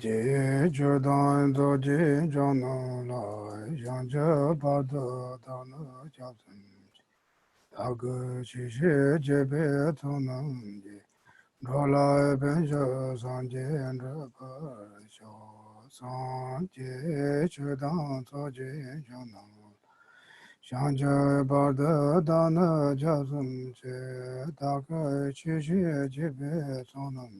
je jodan do je jono la yang je ba do da no Gyaltsen tag chi she je be to nam je ro la ben jo san je and ba sho san je jodan do je jono yang je ba da no Gyaltsen je tag chi she je be to nam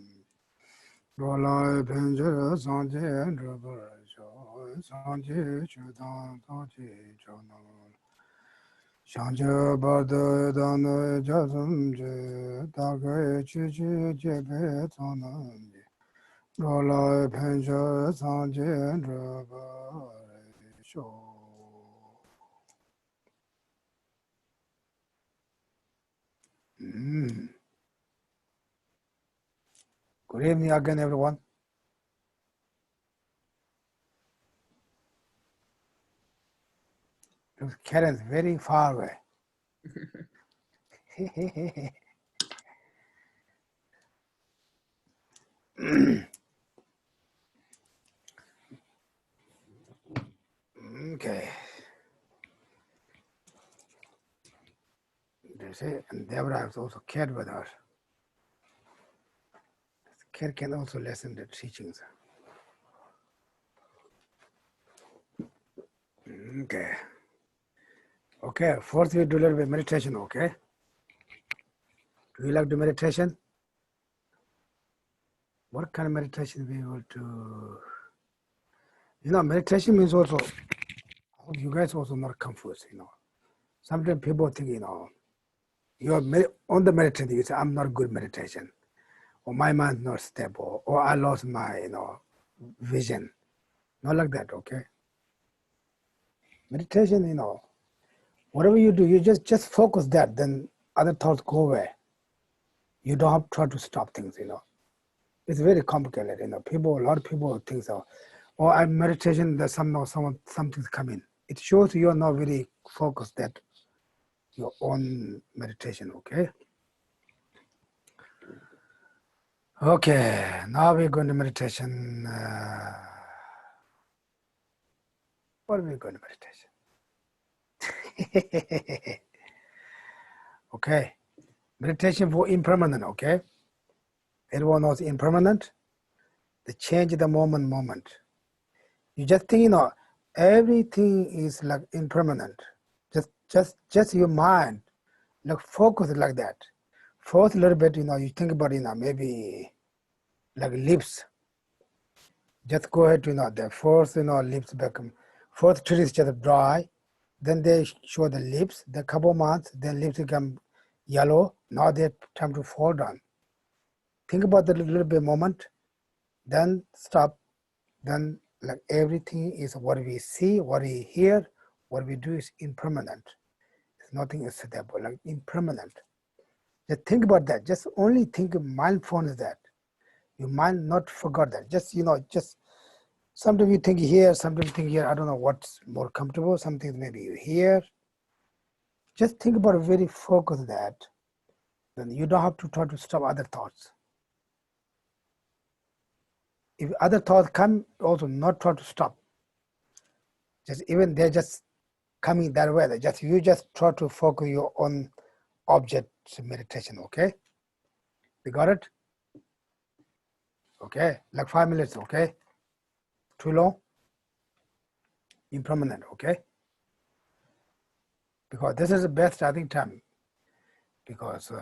Rola Benjara Sanje and Rubber Sanje Chudan Toji Jono Shanja Bada Dana Jasam Je Daga Chichi Jebe Tonandi Rola Benjara Sanje and Rubber Show. Good evening again, everyone. Karen's very far away. Okay. They say, and Deborah has also cared with her. Care can also lessen the teachings. Okay. Okay, first we do a little bit meditation, okay? Do you like the meditation? What kind of meditation we will do? You know, meditation means also, you guys also not confused, you know. Sometimes people think, you know, you're on the meditation, you say, I'm not good meditation, or my mind not stable, or I lost my, you know, vision. Not like that, okay? Meditation, you know, whatever you do, you just focus that, then other thoughts go away. You don't have to try to stop things, you know. It's very complicated, you know. A lot of people think so. Oh, I'm meditation, there's something's coming. It shows you're not very focused that your own meditation, okay? Okay, now we're going to meditation. What are we going to meditation? Okay, meditation for impermanent, okay? Everyone knows impermanent? The change the moment. You just think, you know, everything is like impermanent. Just your mind, like focus like that. First a little bit, you know, you think about, you know, maybe like lips. Just go ahead, you know, the first, you know, lips become, first tree is just dry, then they show the lips, the couple months, then lips become yellow, now they're time to fall down. Think about the little bit moment, then stop, then like everything is what we see, what we hear, what we do is impermanent. Nothing is stable, like impermanent. Just think about that. Just only think mindfulness that. Your mind not forgot that. Just, you know, just sometimes you think here, sometimes you think here. I don't know what's more comfortable. Something maybe you hear. Just think about it, very focus that. Then you don't have to try to stop other thoughts. If other thoughts come, also not try to stop. Just even they're just coming that way. You just try to focus your own object meditation, okay? You got it? Okay, like 5 minutes, okay? Too long? Impermanent, okay? Because this is the best starting time. Because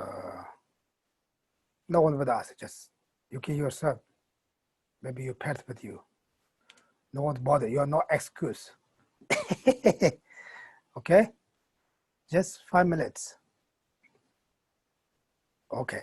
no one with us, just you keep yourself. Maybe your pets with you. No one's bothered. You are no excuse. Okay? Just 5 minutes. Okay.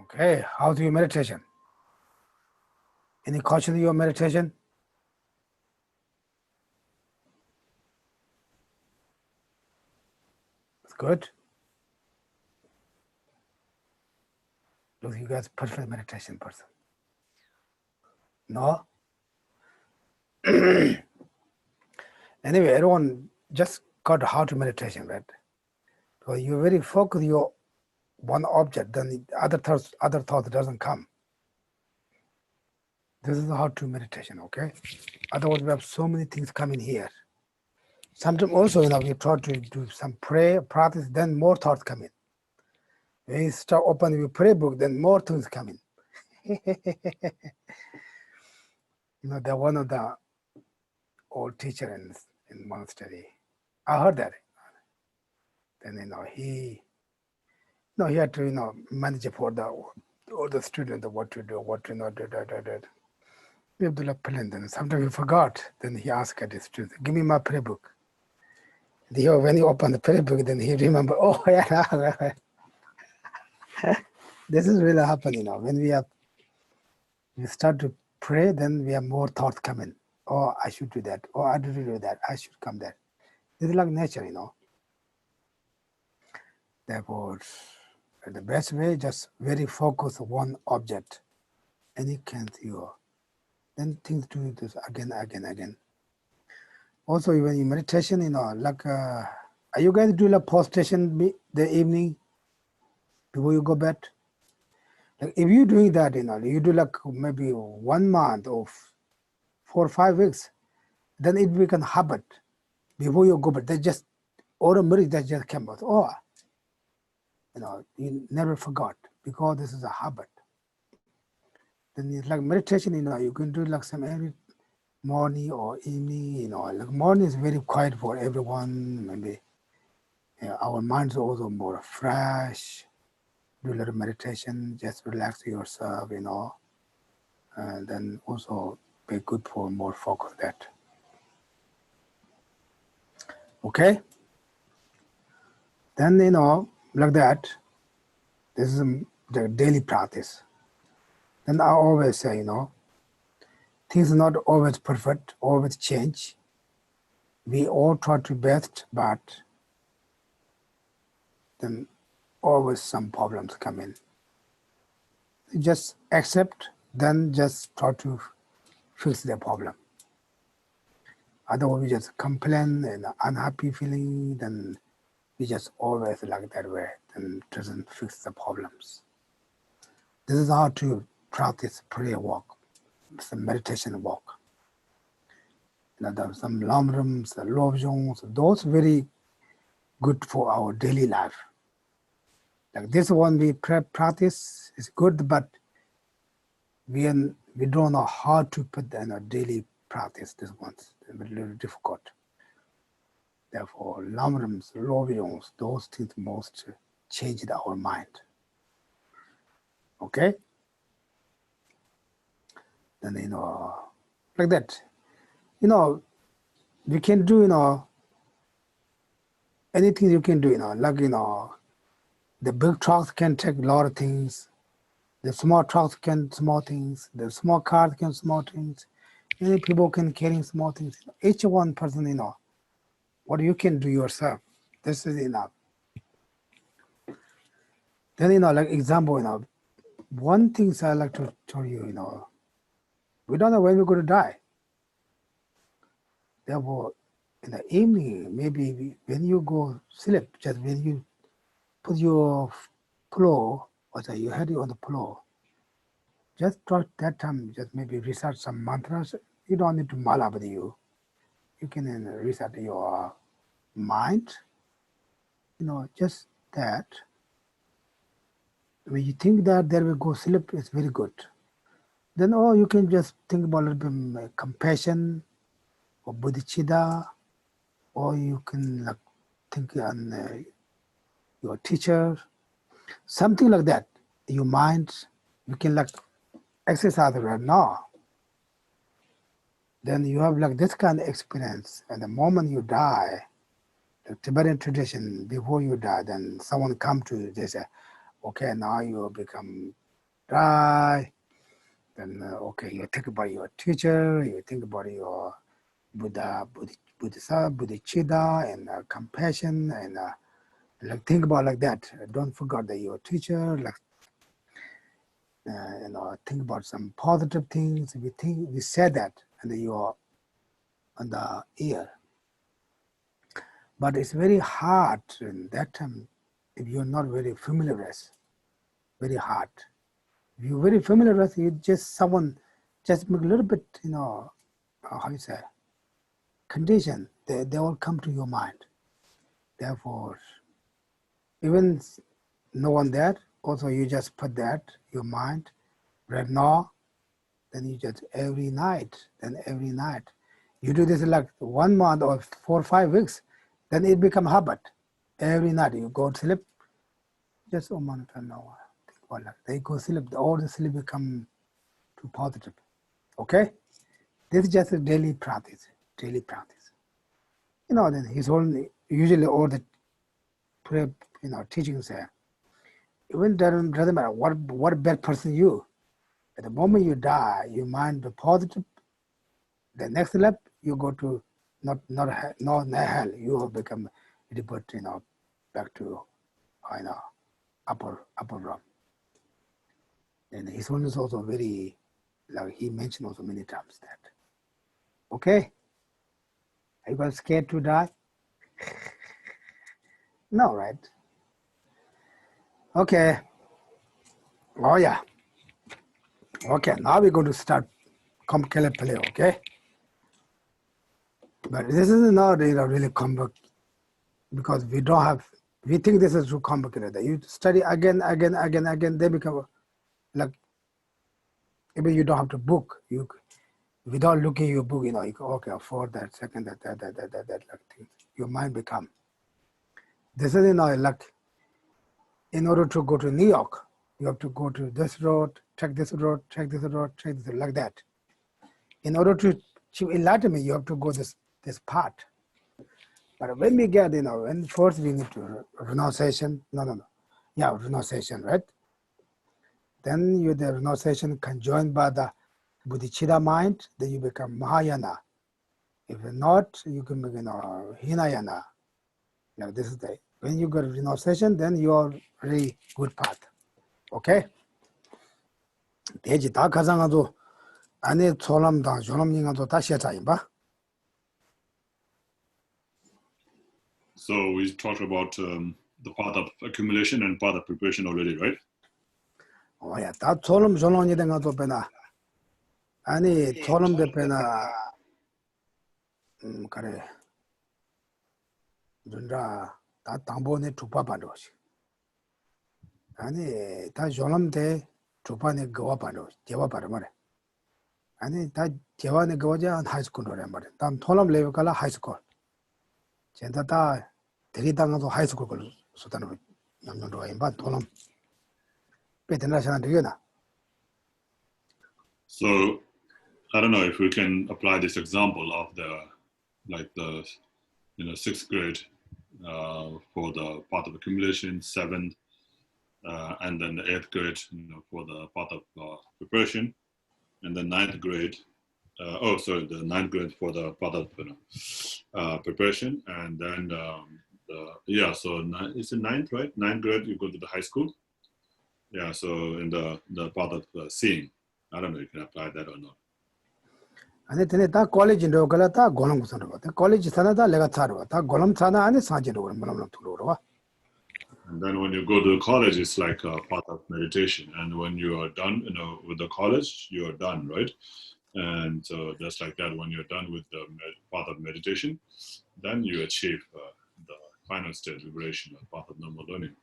Okay, how's your meditation? Any question in your meditation? It's good. Look, you guys perfect meditation person. No? Anyway, everyone just got how to meditation, right? So you very focus your one object, then the other thought doesn't come. This is how to meditation, okay? Otherwise, we have so many things coming here. Sometimes also, we try to do some prayer practice, then more thoughts come in. When you start opening your prayer book, then more things come in. They're one of the old teacher in monastery. I heard that. Then he had to manage for all the students what to do, what to not do. We have to like plan. Then sometimes we forgot. Then he asked the student, "Give me my prayer book." When he opened the prayer book, then he remember. Oh yeah, this is really happening. When we start to pray, then we have more thoughts coming. Oh, I should do that. Oh, I didn't do that. I should come there. This is like nature, Therefore, the best way, just very focus on one object, and you can see, then things do this again. Also, even in meditation, like, are you guys do like post-station the evening before you go bed? Like, if you're doing that, you do like maybe 1 month or 4 or 5 weeks, then it becomes habit. Before you go bed, they just automatically that just came out. Oh, you never forgot because this is a habit. Then it's like meditation, you can do like some every morning or evening, like morning is very quiet for everyone. Maybe our minds are also more fresh. Do a little meditation, just relax yourself, and then also be good for more focus that. Okay? Then, like that, this is the daily practice. Then I always say, things are not always perfect, always change. We all try to best, but then always some problems come in. Just accept, then just try to fix the problem. Otherwise, we just complain and unhappy feeling, then we just always like that way, then it doesn't fix the problems. This is how to practice prayer walk, some meditation walk. There's some lamrams, lobjongs, those very good for our daily life. Like this one we practice is good, but we don't know how to put in a daily practice. This one's a little difficult. Therefore, lamrams, lobjongs, those things most changed our mind. Okay? Then like that. We can do anything you can do, like the big trucks can take a lot of things. The small trucks can small things. The small cars can small things. Many people can carry small things. Each one person, what you can do yourself. This is enough. Then, like example, one thing I like to tell you, we don't know when we're going to die. Therefore, in the evening, maybe when you go sleep, just when you put your pillow, or your head on the pillow, just try that time, just maybe recite some mantras. You don't need to mala with you. You can reset your mind, just that. When you think that there will go sleep, it's very good. Then, you can just think about a little bit compassion or bodhicitta, or you can like think on your teacher, something like that. Your mind, you can like exercise right now. Then you have like this kind of experience, and the moment you die, the Tibetan tradition, before you die, then someone come to you, they say, okay, now you become dry. Then, okay, you think about your teacher, you think about your Bodhicitta, and compassion, and like think about like that. Don't forget that your teacher, like think about some positive things. We said that, and then you are on the ear. But it's very hard in that time if you're not very familiar with. Very hard. If you're very familiar with, you just someone just make a little bit, how you say, condition. They all come to your mind. Therefore, even no one there, also you just put that your mind right now. Then you just every night. You do this like 1 month or 4 or 5 weeks, then it become habit. Every night you go to sleep, just think about that. They go sleep, all the sleep become too positive. Okay? This is just a daily practice. Then he's only usually all the teachings say, even doesn't matter what bad person you. At the moment you die, your mind be positive. The next step you go to not hell. You will become rebirth, back to upper realm. And his one is also very, like he mentioned also many times that. Okay? Are you guys scared to die? No, right? Okay. Oh yeah. Okay, now we're going to start complicated play, okay? But this is not really complicated because we think this is too complicated. You study again, they become like, even you don't have to book. You without looking at your book, you go, okay, for that second, that like thing. Your mind become. This is like, in order to go to New York, you have to go to this road, check this road, like that. In order to achieve enlightenment, you have to go this part. But when we get, when first we need to renunciation, renunciation, right? Then the renunciation conjoined by the bodhicitta mind, then you become Mahayana. If not, you can become Hinayana. This is when you get renunciation, then you are really good path. Okay? 대지 다 가상아도 안에 소람다 조람닝아도 다시 자인바. So we talked about the path of accumulation and path of preparation already, right? Oh yeah, 다 소람 조람이 된 것도 배나. 아니 소람 대배나 그래. 준다 다 당보네 두파 받으시. 아니 다 조람대 두파네 거와 받으. 제와 받으 말해. 아니 다 제와네 거자 하이스쿨로래 말해. 단 토람 레벨 갈라 하이스쿨. 진짜 다 대리당도 하이스쿨 걸 수단으로 남녀도 임바 토람. 배드나시나 되게나. So I don't know if we can apply this example of the 6th grade for the path of accumulation, 7th, and then the 8th grade for the path of preparation, and then 9th grade. The 9th grade for the path of preparation, and then so it's the 9th, right? 9th grade you go to the high school. Yeah, so in the path of seeing. I don't know if you can apply that or not. 아니 근데 다 콜리지로 갈다 고람 구선으로 다 콜리지 사나다 내가 차로 다 고람 사나 안에 사지로 뭐라면 들어오러. And then when you go to college, it's like a path of meditation. And when you are done, with the college, you are done, right? And so just like that, when you're done with the path of meditation, then you achieve the final state liberation, the path of normal learning.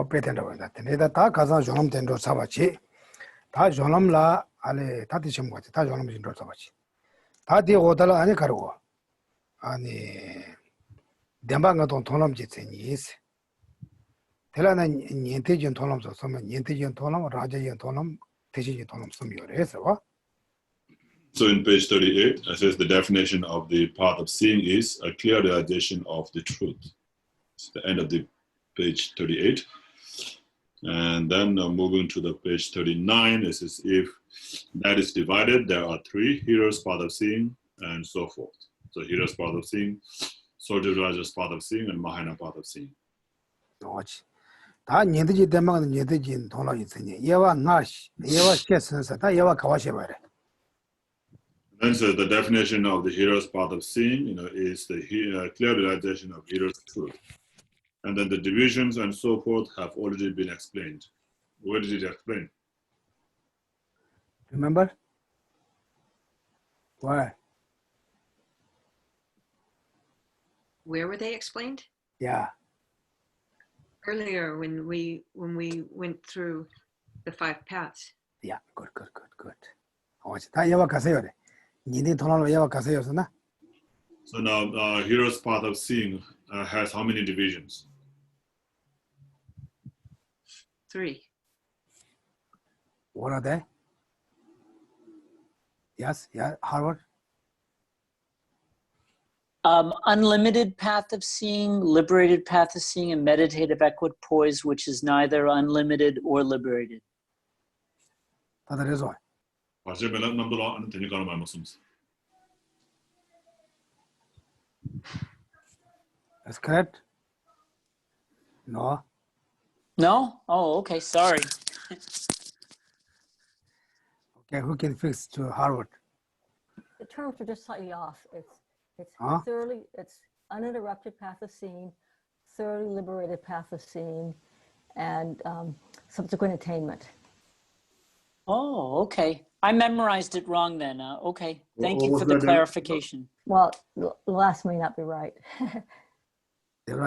배된다고 했다. 내가 다 가서 조람 된도 잡았지. 다 조람라 안에 다 뒤심 거지. 다 조람 진도 잡았지. 다 뒤에 오달라 안에 가르고. 아니 대방가 돈 돈람 짓으니 있어. 대라는 년태전 돈람서 쓰면 년태전 돈람 라자전 돈람 대시전 돈람 쓰면 그래서 와. So in page 38, it says the definition of the path of seeing is a clear realization of the truth. It's the end of the page 38. And then moving to the page 39, it says if that is divided, there are three: hearer's path of seeing, and so forth. So hearer's path of seeing, Soldier Raja's path of seeing, and Mahayana path of seeing. 다 니들이 대망은 니들이 돈을 있으니 예와 나시 예와 께선서 다 예와 가와셔 봐라. Then so the definition of the hero's path of seeing, is the clear realization of hero's truth. And then the divisions and so forth have already been explained. Where did it explain? Remember? Why? Where were they explained? Yeah. Earlier when we went through the 5 paths. Yeah. Good. 다 예와 가세요. 니들 돈을 예와 가세요서나. So now hero's path of seeing has how many divisions? 3. What are they? Yes, yeah, Harvard. Unlimited path of seeing, liberated path of seeing, and meditative equipoise, which is neither unlimited or liberated. 다들 해서. That's correct? No? No? Oh, okay, sorry. Okay, who can fix to Harvard? The terms are just slightly off. It's Huh? thoroughly, it's uninterrupted path of seeing, thoroughly liberated path of seeing, and subsequent attainment. Oh, okay. I memorized it wrong then. Okay, thank you What for was the that then? clarification. Well, the last may not be right. Can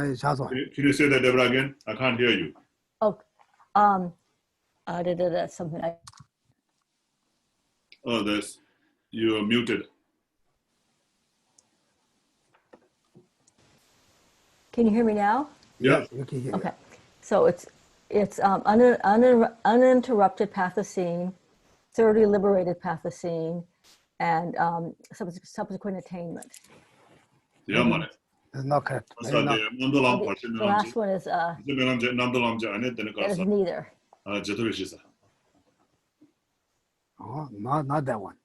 you say that, Deborah, again? I can't hear you. Oh, that's something I. Oh, you are muted. Can you hear me now? Yeah. You can hear. Okay, so it's uninterrupted path of seeing, thoroughly liberated path of seeing, and subsequent attainment. Yeah, man. It's not correct. So Maybe not. The last one is that is neither. Oh, not that one.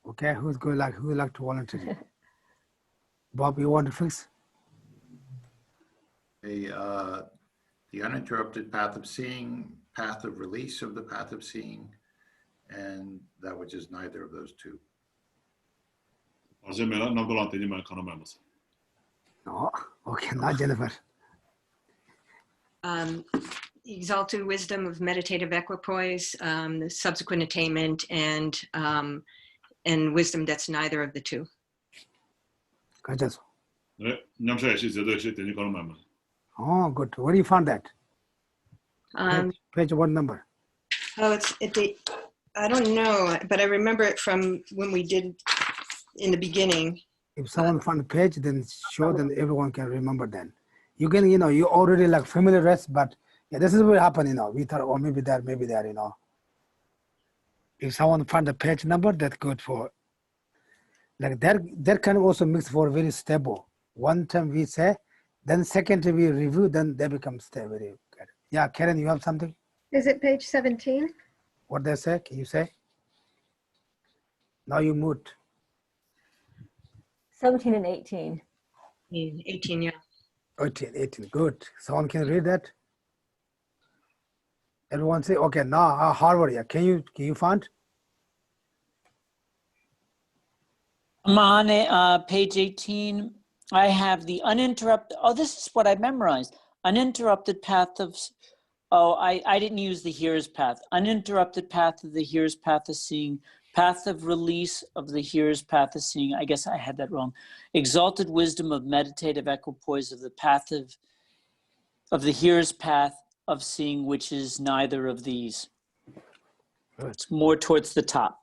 Okay, who would like to volunteer? Bob, you want to fix? The uninterrupted path of seeing, path of release of the path of seeing, and that which is neither of those two. No. Okay, not Jennifer. Exalted wisdom of meditative equipoise, the subsequent attainment, and wisdom that's neither of the two. 가져서. 냠샤이시 Oh, good. Where do you find that? Page what number? Oh, I don't know, but I remember it from when we did in the beginning. If someone found the page, then show, then everyone can remember then. You can, you already like familiar rest, but yeah, this is what happened, we thought, oh, maybe there, If someone found the page number, that's good for, like that can also mix for very stable. One time we say, then second time we review, then they become stable. Very good. Yeah, Karen, you have something? Is it page 17? What they say, can you say? Now you mute. 17 and 18. 18, yeah. 18, good. Someone can read that? Everyone say, okay, now Harvard, yeah. Can you find? I'm on page 18. I have the uninterrupted, this is what I memorized. Uninterrupted path of, I didn't use the hearer's path. Uninterrupted path of the hearer's path of seeing, path of release of the hearer's path of seeing. I guess I had that wrong. Exalted wisdom of meditative equipoise of the path of the hearer's path of seeing, which is neither of these. Good. It's more towards the top.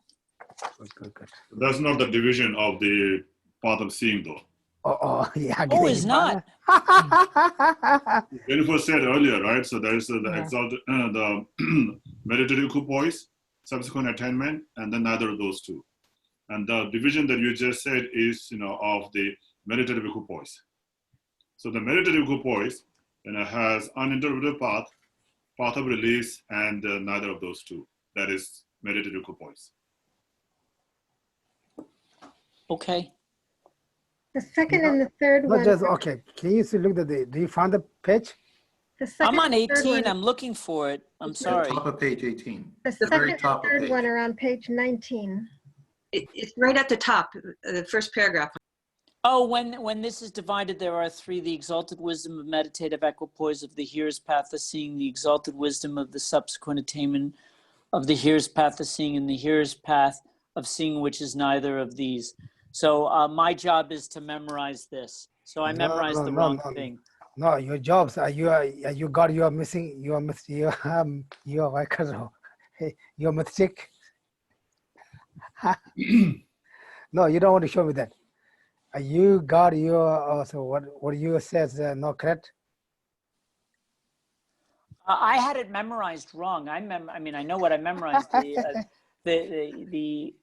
Good. That's not the division of the path of seeing, though. Oh, yeah. Oh, it's not. Jennifer said earlier, right? So there's the Yeah. exalted, the meditative equipoise, subsequent attainment, and then neither of those two. And the division that you just said is, of the meditative equipoise. So the meditative equipoise, has uninterrupted path, path of release, and neither of those two. That is meditative equipoise. Okay. The second and the third Not one. just, okay, can you see, look at do you find the page? The second I'm on and third 18. one- I'm looking for it. I'm The sorry. top of page 18. The The very second top and of third one page. are on page 19. It's right at the top, the first paragraph. Oh, when this is divided, there are three: the exalted wisdom of meditative equipoise of the hearer's path of seeing, the exalted wisdom of the subsequent attainment of the hearer's path of seeing, and the hearer's path of seeing, which is neither of these. So my job is to memorize this. So I memorized the wrong thing. No, your jobs are you got you are missing you are missing you are like you're mistake. No, you don't want to show me that. You got your also what you says not correct. I had it memorized wrong. I mean, I know what I memorized. The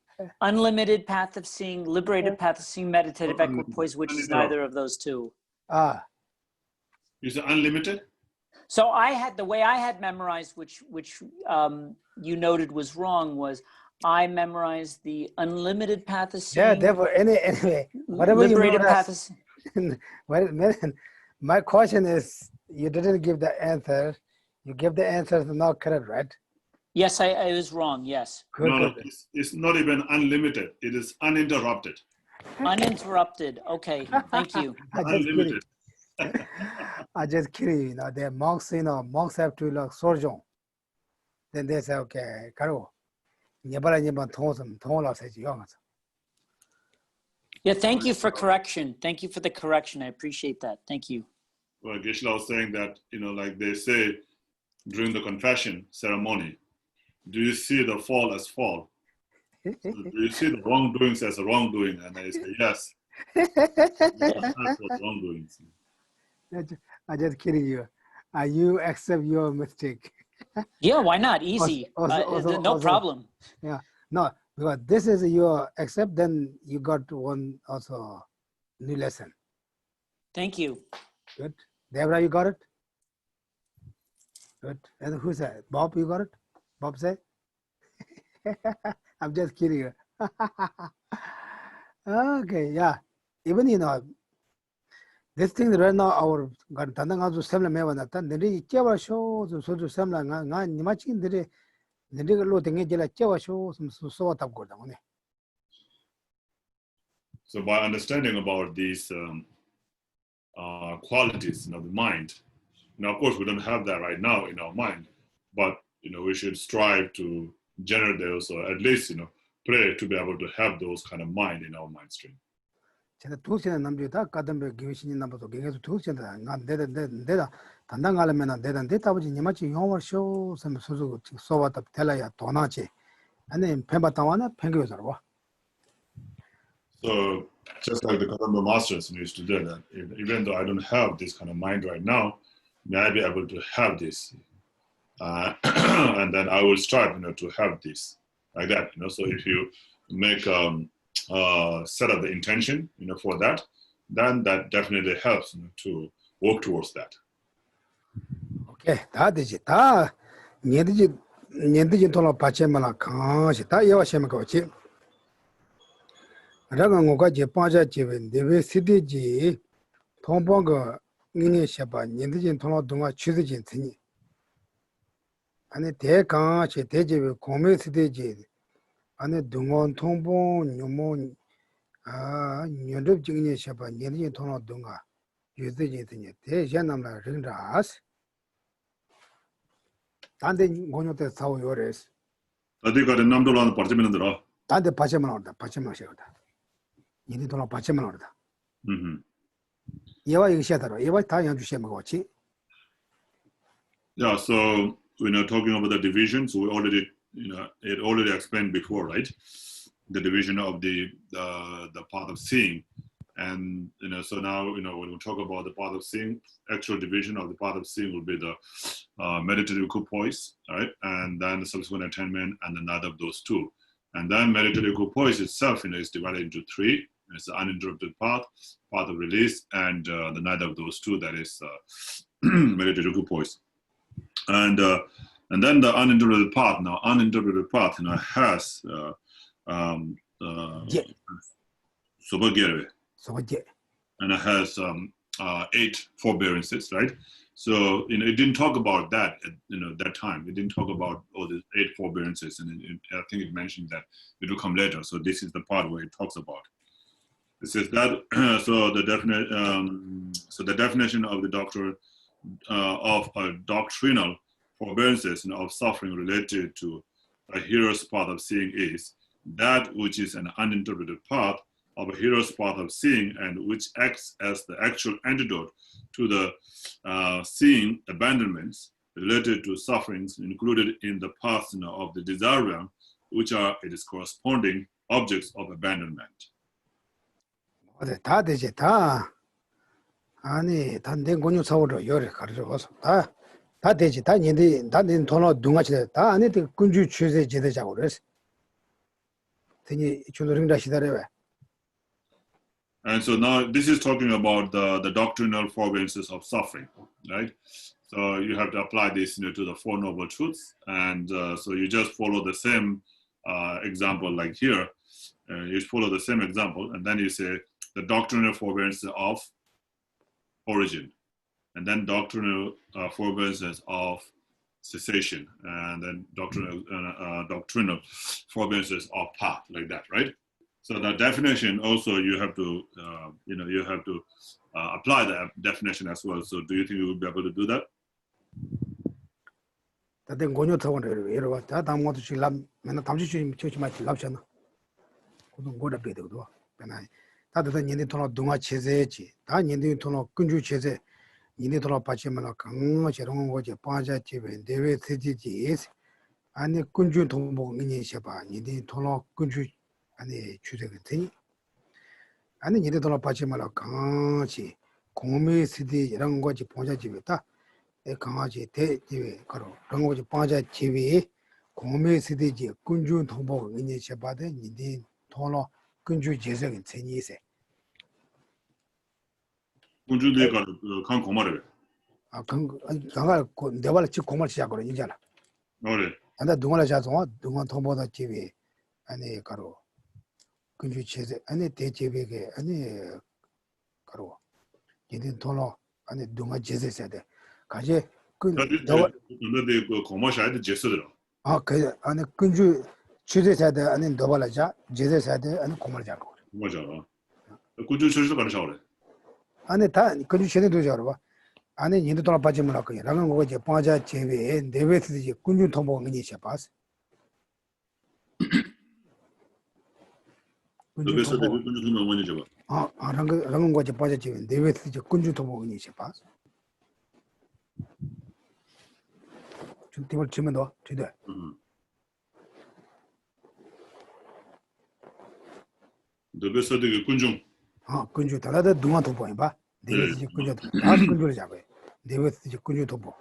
unlimited path of seeing, liberated path of seeing, meditative equipoise, which is neither of those two. Is it unlimited? So I had the way I had memorized, which you noted was wrong, was I memorized the unlimited path of seeing. Yeah, therefore anyway, whatever you liberated path memorize. of Well, my question is, you didn't give the answer. You give the answers not correct, right? Yes, I was wrong. Yes. Good, No, good. it's not even unlimited. It is uninterrupted. Uninterrupted. Okay. Thank you. I just kidding. Unlimited. I just kidding. You know, the monks, monks have to like sojourn. Then they say, okay, Karo. Yeah, thank you for correction. Thank you for the correction. I appreciate that. Thank you. Well, Geshe was saying that, like they say during the confession ceremony, do you see the fall as fall? So do you see the wrongdoings as a wrongdoing? And I say, yes. That's what wrongdoings. I just kidding you. You accept your mistake. Yeah, why not? Easy. No problem. Yeah, no, because this is your accept, then you got one also new lesson. Thank you. Good. Deborah, you got it? Good. And who said? Bob, you got it? Bob said? I'm just kidding you. Okay, yeah. Even, this thing right now, our Tandanga to Semla Mevanatan, the Java show, the Soju Semla, Nimachin, the loading Jella Java show, some sort of good. So by understanding about these qualities of the mind, of course, we don't have that right now in our mind, but, we should strive to generate those, or at least, pray to be able to have those kind of mind in our mind stream. 제가 두시는 남주다 가든베 교신이 남도 경에서 두시다 난 내다 단당하려면 내다 내다버지 니마치 용어 쇼 섬 소소 소바다 텔라야 도나치 아니 펜바타와나 펜교서로. So just like the Kadamba masters used to do that, even though I don't have this kind of mind right now, may I be able to have this, and then I will strive, to have this like that. So if you make set up the intention, for that, then that definitely helps to work towards that. Okay, 다 되지. 다 년디지 돌아 받체만아 강시 다 예와시면 거지. 라가고가 제 빠자 집에 네베 시디지 통보가 니니 샤바 년디지 돌아 동아 취드진 되니. 아니 대강시 대집에 공매 시디지 안에 동원 통보 뇨모 년접 증인 샤바 년디지 돌아 동아 유드진 되니. 대전남라 rinras. 단대 고녀때 사오 요레스. 어디가 남도라는 빠지면 들어. 단대 받체만 얻다. 받체만 셔다. 이니 돌아 받체만 얻다. 예와 이거 셔다로. 예와 다 연주 셔 먹었지. Yeah, so talking about the divisions, we already, it already explained before, right? The division of the path of seeing, And so now when we talk about the path of seeing, actual division of the path of seeing will be the meditative equipoise, right? And then the subsequent attainment, and then neither of those two. And then meditative equipoise itself, is divided into three. It's the uninterrupted path, path of release, and the neither of those two, that is meditative equipoise. And then the uninterrupted path. Now, uninterrupted path, has and it has 8 forbearances, right? So it didn't talk about that at that time. It didn't talk about all the 8 forbearances, and I think it mentioned that it will come later. So this is the part where it talks about. It says that so the definition of the doctrine of a doctrinal forbearances of suffering related to a hero's path of seeing is that which is an uninterpreted path of a hero's path of seeing, and which acts as the actual antidote to the seeing abandonments related to sufferings included in the paths of the desire realm, which are its corresponding objects of abandonment. 다 되지 다 아니 단된 군요 사고로 요리 가르쳐서 다 되지 다 니들 단된 돈을 둥아치 다 안에 군주 취재 제대자고 그래서 되니 주도링다 시다래. And so now this is talking about the doctrinal forbearances of suffering, right? So you have to apply this to the Four Noble Truths, and so you just follow the same example like here. You follow the same example, and then you say the doctrinal forbearances of origin, and then doctrinal forbearances of cessation, and then doctrinal forbearances of path, like that, right? So the definition also you have to apply the definition as well. So do you think you will be able to do that? 다된 군요 타고를 이러 왔다 담모도 지람 맨날 담지 좀 저지마치 랍잖아. 고동 고다 배도도. 배나 다들 니네 돈을 동아 체제지. 다 니네 돈을 군주 체제. 니네 돈을 받지만 강어 저런 거지 빠자 집에 대외 세지지. 아니 군주 동복 니네 셔봐. 니네 돈을 군주 아니 주제거든. 아니 니네 돈을 받지만 강어지 공매 세대 이런 거지 보자 집에다. 강아지 대지에 가로 그런 거지 빠자 집에 공매 세대지 군주 동복 니네 셔봐데 니네 돈을 군주 제적인 천이세. 군주들이 간 고마래. 아 강가 내발 집 공말 시작으로 이잖아. 그래. 안다 동안에 자서 동안 동보다 집에 아니 가로 군주 제재 아니 대제백에 아니 가로 얘들 돈을 아니 동안 제재해야 돼. 가지 그 너네 그 고마샤이드 제스더라. 그 아니 군주 제재해야 돼. 아니 너발자 제재해야 돼. 아니 공말 자고. 맞아. 군주 제스도 가르쳐 그래. 아니 다 군주 제재도 자로 봐. 아니 얘들 돈을 받지 말고 그냥 라는 거지 빠자 제외 내외스지 군주 통보 의미 셔봐스. 그래서 군주 통보 의미 셔봐. 라는 거지 빠자 제외 내외스지 군주 통보 의미 셔봐스. 좀 팀을 치면 너 뒤돼. 너베서도 군중. 군주 달아다 동안 통보해 봐. 내외스지 군주 다 군주를 잡아요. 내외스지 군주 통보.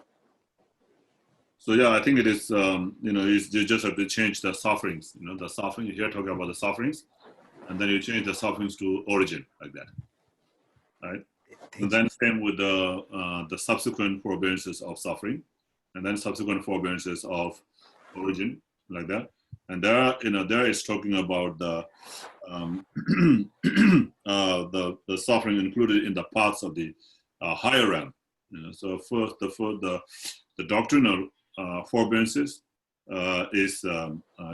So yeah, I think it is, you just have to change the sufferings. The suffering, here talking about the sufferings, and then you change the sufferings to origin, like that, right? And then same with the subsequent forbearances of suffering, and then subsequent forbearances of origin, like that. And there is talking about the suffering included in the parts of the higher realm. So first, the doctrinal forbearances is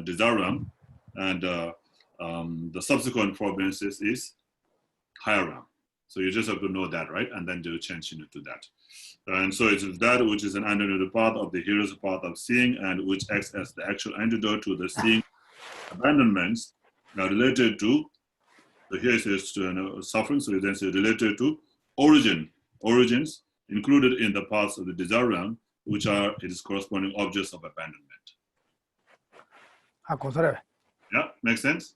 desire realm, and the subsequent forbearances is higher realm. So you just have to know that, right? And then do change to that. And so it's that which is an antidote path of the hero's path of seeing, and which acts as the actual antidote to the seeing abandonments related to, so here it says suffering, so then it's related to origins included in the paths of the desire realm, which are its corresponding objects of abandonment. Yeah, makes sense?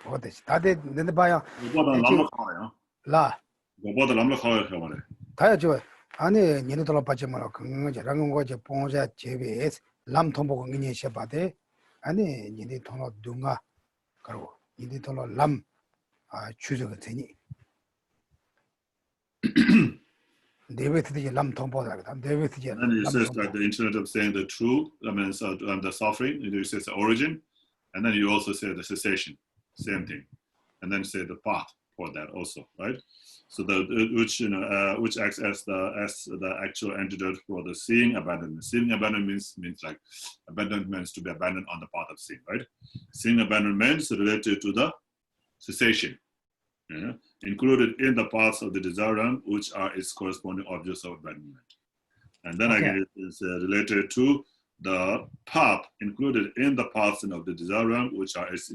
어때? 다들 내 봐요. 그거보다 남락하와요. 라. 그거보다 남락하와요, 해봐래. 다야죠. 아니 니네 돌아봤지 마라. 그거랑 거지 봉자 제베 람 통보고 니네 셔바데. 아니 니네 통로 둥가. 그리고 니네 통로 람 추저가 되니. 데베트지 람 통보다. 데베트지 And then it 람 says 통보. that the internet of saying the true, I mean, so, the suffering, it says the origin, and then you also say the cessation, same thing, and then say the path for that also, right? So which acts as the actual antidote for the seeing abandonment. Seeing abandonment means like abandonment means to be abandoned on the path of seeing, right? Seeing abandonment is related to the cessation. Yeah, included in the paths of the desire realm, which are its corresponding objects of abandonment. And then again, it is related to the path included in the paths of the desire realm, which are its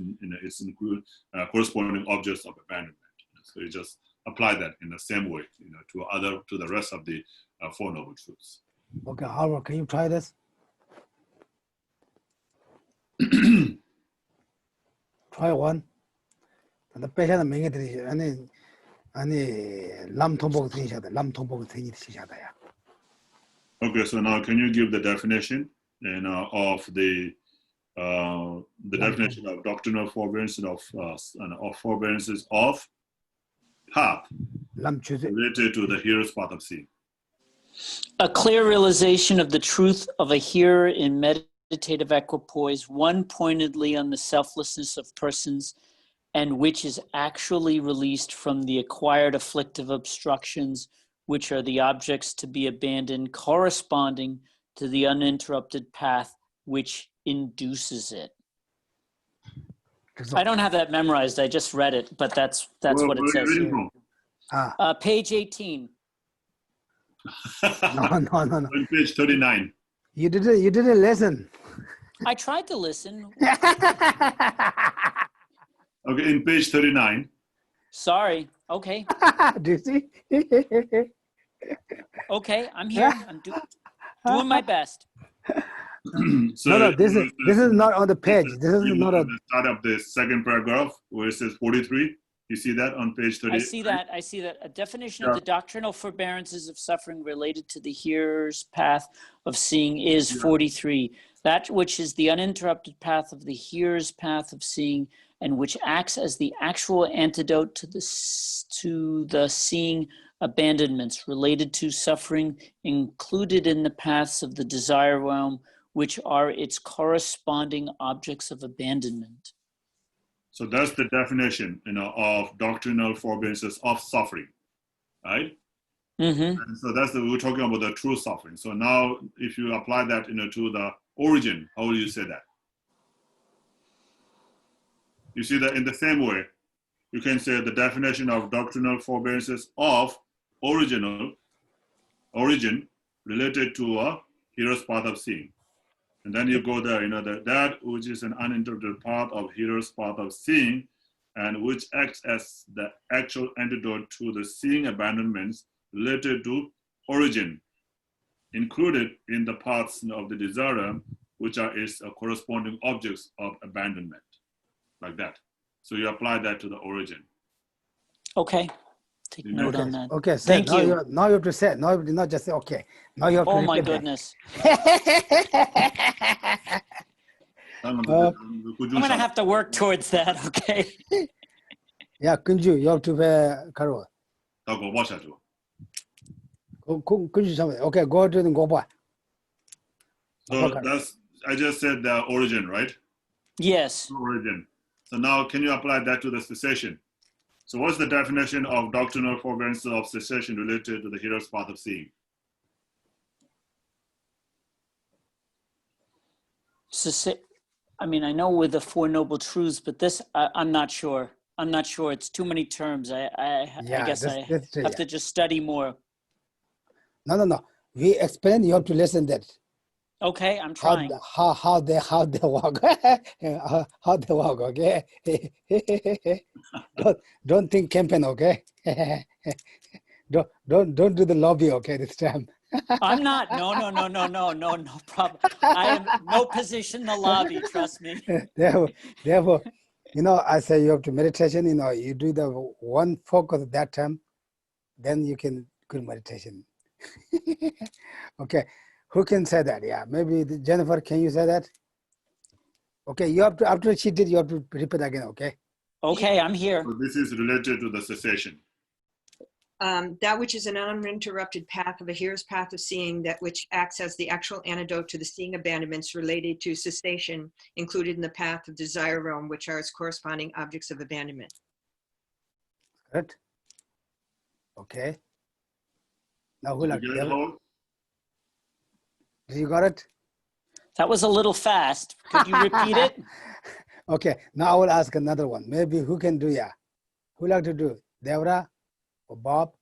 corresponding objects of abandonment. So you just apply that in the same way, to the rest of the Four Noble Truths. Okay, Howard, can you try this? Try one. 나 빼셔도 명예 드리시. 아니 람 통보고 드리셔다. 람 통보고 드리시셔다야. Okay, so now can you give the definition of the definition of doctrinal forbearance and of forbearances of path 람 주제. related to the hearer's path of seeing? A clear realization of the truth of a hearer in meditative equipoise, one pointedly on the selflessness of persons, and which is actually released from the acquired afflictive obstructions, which are the objects to be abandoned, corresponding to the uninterrupted path which induces it. I don't have that memorized. I just read it, but that's what it says here. Page 18. No. On page 39. You didn't listen. I tried to listen. Okay, in page 39. Sorry. Okay. Do you see? Okay, I'm here. I'm doing my best. So No, this is not on the page. This is not at the start of the second paragraph where it says 43. You see that on page 30? I see that. A definition of the doctrinal forbearances of suffering related to the hearer's path of seeing is 43. That which is the uninterrupted path of the hearer's path of seeing, and which acts as the actual antidote to the seeing abandonments related to suffering included in the paths of the desire realm, which are its corresponding objects of abandonment. So that's the definition, of doctrinal forbearances of suffering, right? Mm-hmm. And so we're talking about the true suffering. So now, if you apply that, to the origin, how will you say that? You see that in the same way, you can say the definition of doctrinal forbearances of origin related to a hearer's path of seeing. And then you go there, that which is an uninterrupted path of hearer's path of seeing, and which acts as the actual antidote to the seeing abandonments related to origin, included in the paths of the desire, which are its corresponding objects of abandonment, like that. So you apply that to the origin. Okay. Take note on that. Okay, Thank you. Now you have to say. Now you did not just say okay. Now you have to. Oh my repeat that. goodness. I'm I'm going to have to work towards that, okay? Yeah, Kunju, you have to be Karo. Kunju, okay, go to the Goba. So I just said the origin, right? Yes. Origin. So now can you apply that to the cessation? So what's the definition of doctrinal forbearance of cessation related to the hearer's path of seeing? I mean, I know with the Four Noble Truths, but this, I'm not sure. I'm not sure. It's too many terms. I guess I have to just study more. No. We explain. You have to listen that. Okay, I'm trying. How they walk. How they walk. Okay. don't think campaign. Okay. Don't do the lobby. Okay, this time. I'm not. No problem. I am no position in the lobby. Trust me. Therefore, You know, I say you have to meditation, you know, you do the one focus at that time, then you can good meditation. Okay, who can say that? Yeah, maybe Jennifer, can you say that? Okay, you have to, after she did, you have to repeat again, okay? Okay, I'm here. So this is related to the cessation. That which is an uninterrupted path of a hearer's path of seeing, that which acts as the actual antidote to the seeing abandonments related to cessation, included in the path of desire realm, which are its corresponding objects of abandonment. Good. Okay. Now who Did like you get it all? you got it? That was a little fast. Could you repeat it? Okay, now I will ask another one. Maybe who can do, yeah? Who like to do? Devra or Bob?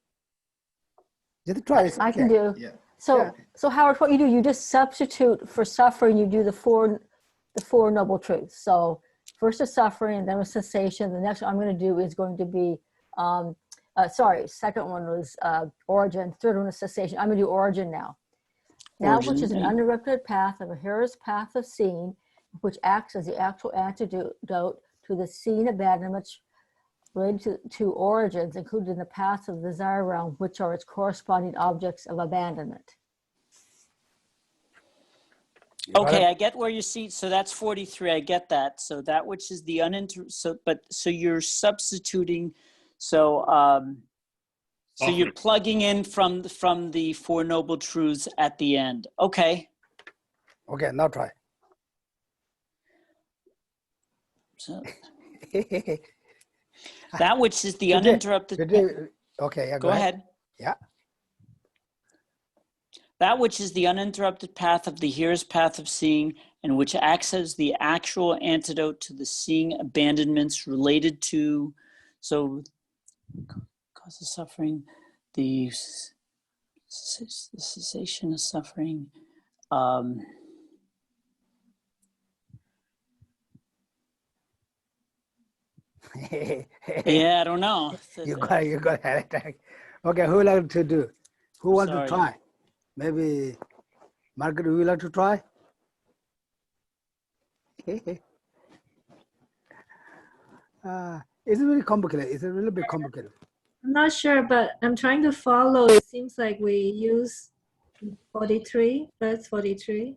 Just try. It's I can okay. do. Yeah. So, Yeah. so Howard, what you do, you just substitute for suffering, you do the four noble truths. So first is suffering, and then was cessation. The next one I'm going to do is going to be, second one was origin. Third one is cessation. I'm going to do origin now. Now, which is an Origin. uninterrupted path of a hearer's path of seeing, which acts as the actual antidote to the seeing abandonments related to origins, included in the paths of the desire realm, which are its corresponding objects of abandonment. You got Okay, it? I get where you see. So that's 43. I get that. So that which is the so you're substituting. So you're plugging in from the Four Noble Truths at the end. Okay. Okay, now try. So that which is the Today- uninterrupted. okay, yeah, Go ahead. Yeah. That which is the uninterrupted path of the hearer's path of seeing, and which acts as the actual antidote to the seeing abandonments related to, so cause of suffering, the cessation of suffering. Yeah, I don't know. You got it. Okay, who would like to do? Who wants to Sorry. try? Maybe Margaret, would you like to try? It's really complicated. It's a little bit complicated. I'm not sure, but I'm trying to follow. It seems like we use 43, verse 43.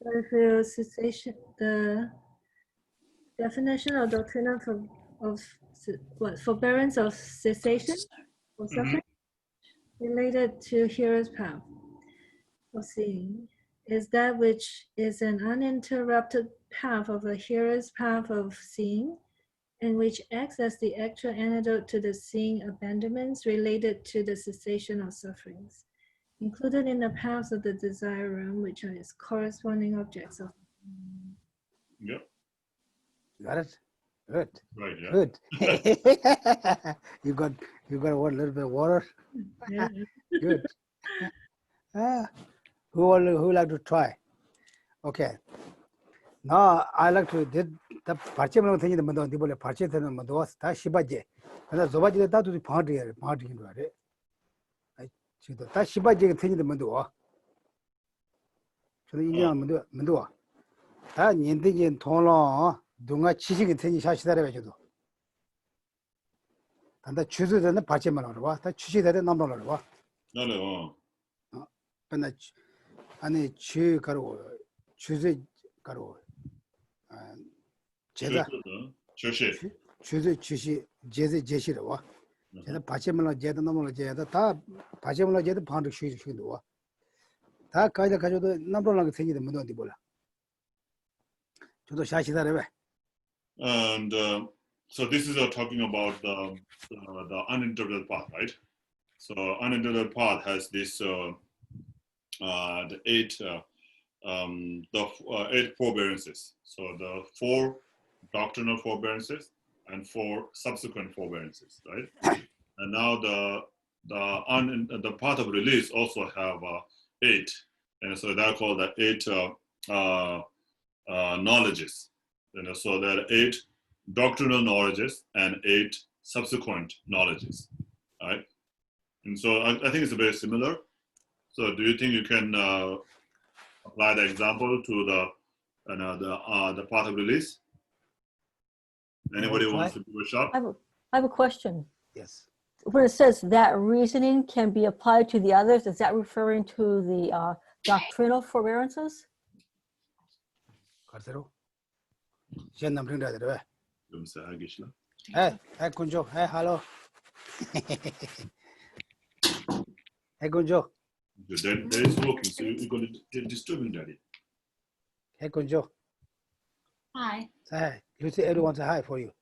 The cessation, the definition or doctrine of what, forbearance of cessation of suffering related to hearer's path of seeing is that which is an uninterrupted path of a hearer's path of seeing, and which acts as the actual antidote to the seeing abandonments related to the cessation of sufferings, included in the paths of the desire realm, which are its corresponding objects of. Yep. Got it? Good. Right. Yeah. Good. you got one little bit of water. Yeah. Good. Who like to try? Okay. Now I like to did the parchment thing in the Mando, the bullet parchment and Mandos, Tashibaje. And the Zobaji that to the party in it. I see the Tashibaji thing in the Mando. So the Indian Mando. That Indian Tono, Dunga Chishing thing Shashida. And the chooses and the parchment or that Chishi that number or No. 아니 주 가로 주제 가로 제가 Geshe. 주제 주시 제시로 와 제가 바체물로 제도 넘어로 제도 다 바체물로 제도 반도 쉬도 와 다 가져도 넘버랑 생기도 못 어디 몰라 저도 샤시다래 왜 And so this is talking about the uninterrupted path, right? So uninterrupted path has this the eight forbearances. So the 4 doctrinal forbearances and 4 subsequent forbearances, right? And now the path of release also have 8, and so they're called the 8 knowledges. And so there are 8 doctrinal knowledges and 8 subsequent knowledges, right? And so I think it's very similar. So do you think you can apply the example to the path of release? Anybody Try. wants to do a shot? I have a question. Yes. When it says that reasoning can be applied to the others, is that referring to the doctrinal forbearances? 가르세로. 시간 남는 데 왜? 좀 하기시나? Hey, 군조. Hey, hello. Hey, 군조. That is working, so you're going to disturb daddy. Hey, 군조. Hi. Say hi. You see everyone say hi for you.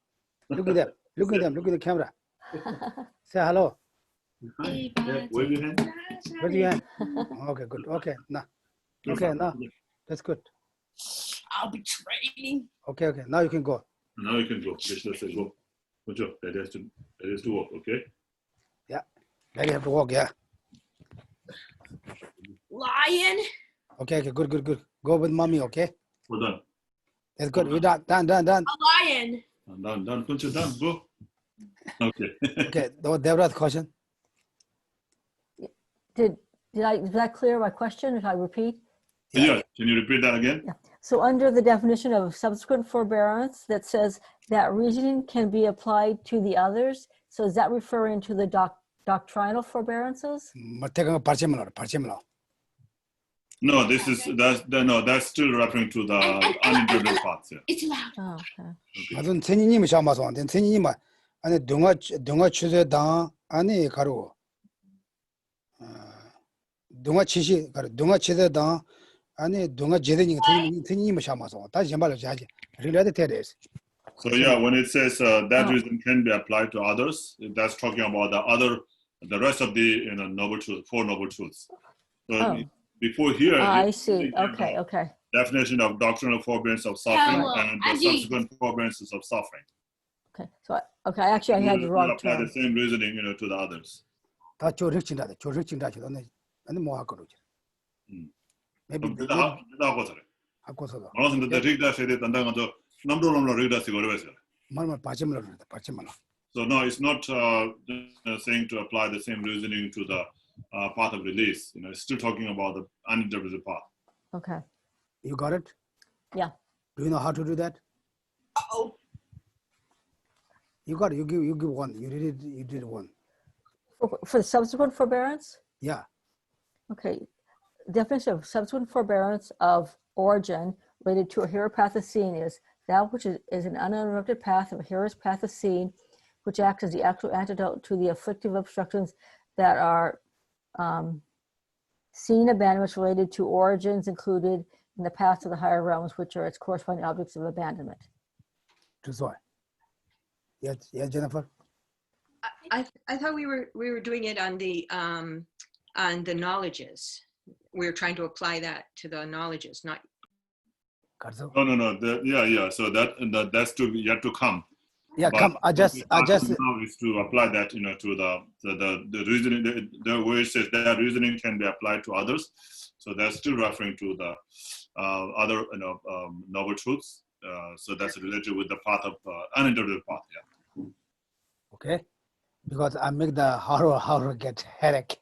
Look at them. Look at them. Look at the camera. Say hello. Hi. Yeah, wave your hand. Where's your hand? Okay, good. Okay, now. Okay, now. That's good. I'll be training. Okay. Now you can go. Now you can go. Let's say go. Good job. That has to work, okay? Now you have to walk, yeah. Lion. Okay, good. Go with mommy, okay? Well done. That's good. We're done. Done. A lion. Done. Put your done. Go. Okay. Okay, Deborah's question. Did was that clear, my question, if I repeat? Yeah. Can you repeat that again? Yeah. So under the definition of subsequent forbearance that says that reasoning can be applied to the others, so is that referring to the doctrinal forbearances? No, that's still referring to the uninterpreted parts. Yeah. It's loud. Oh, okay. 맞은 선생님이 샤마서 안 된. 선생님이 아니 동화 추세당 아니 가로. 동화 치시 가로 동화 추세당 아니 동화 제대니 선생님이 샤마서 다시 말로 자지. related theories. So yeah, when it says that reason can be applied to others, that's talking about the rest of the noble truth, four noble truths. So before here, I see. Okay. Definition of doctrinal forbearance of suffering and the subsequent forbearances of suffering. Okay. So actually I had the wrong apply term. the same reasoning, to the others. 다 조력진다데. 아니 뭐 하거든. maybe 하고서도. 말은 데 리더 세대 단단하죠. 남도놈로 리더 시고르베서. 말만 받지 말라. So no, it's not saying to apply the same reasoning to the path of release. It's still talking about the uninterpreted path. Okay. You got it? Yeah. Do you know how to do that? Uh-oh. You got it. You give one. You did one. For the subsequent forbearance? Yeah. Okay. Definition of subsequent forbearance of origin related to a hero path of seeing is that which is an uninterrupted path of a hero's path of seeing, which acts as the actual antidote to the afflictive obstructions that are seeing abandonments related to origins included in the paths of the higher realms, which are its corresponding objects of abandonment. That's why. Yeah, Jennifer. I thought we were doing it on the knowledges. We were trying to apply that to the knowledges, not. No. Yeah. So that's yet to come. Yeah, but come. I just now is to apply that, to the reasoning. The way it says that reasoning can be applied to others. So that's still referring to the other, noble truths. So that's related with the path of uninterpreted path. Yeah. Okay. Because I make the horror get headache.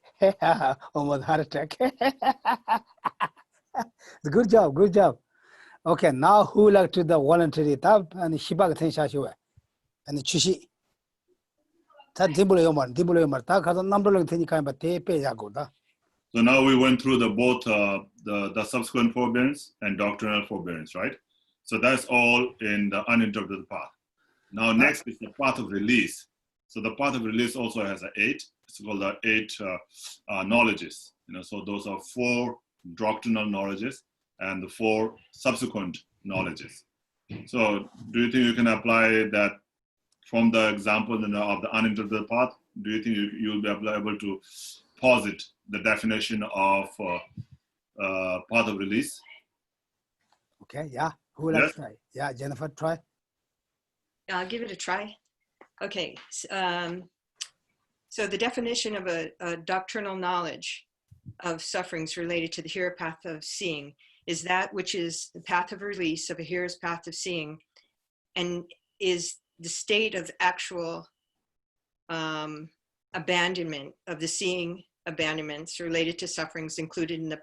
Almost heart attack. Good job. Okay, now who like to the voluntary tab and Shibag Tensha and the Chishi. That Dibulo Ta has a number of things kind of pay Yagoda. So now we went through both the subsequent forbearance and doctrinal forbearance, right? So that's all in the uninterpreted path. Now next is the path of release. So the path of release also has 8. It's called the 8 knowledges. So those are 4 doctrinal knowledges and the 4 subsequent knowledges. So do you think you can apply that from the example of the uninterpreted path? Do you think you'll be able to posit the definition of path of release? Okay, yeah. Who would like to try? Yeah, Jennifer, try. I'll give it a try. Okay. So the definition of a doctrinal knowledge of sufferings related to the hero path of seeing is that which is the path of release of a hero's path of seeing, and is the state of actual abandonment of the seeing abandonments related to sufferings included in the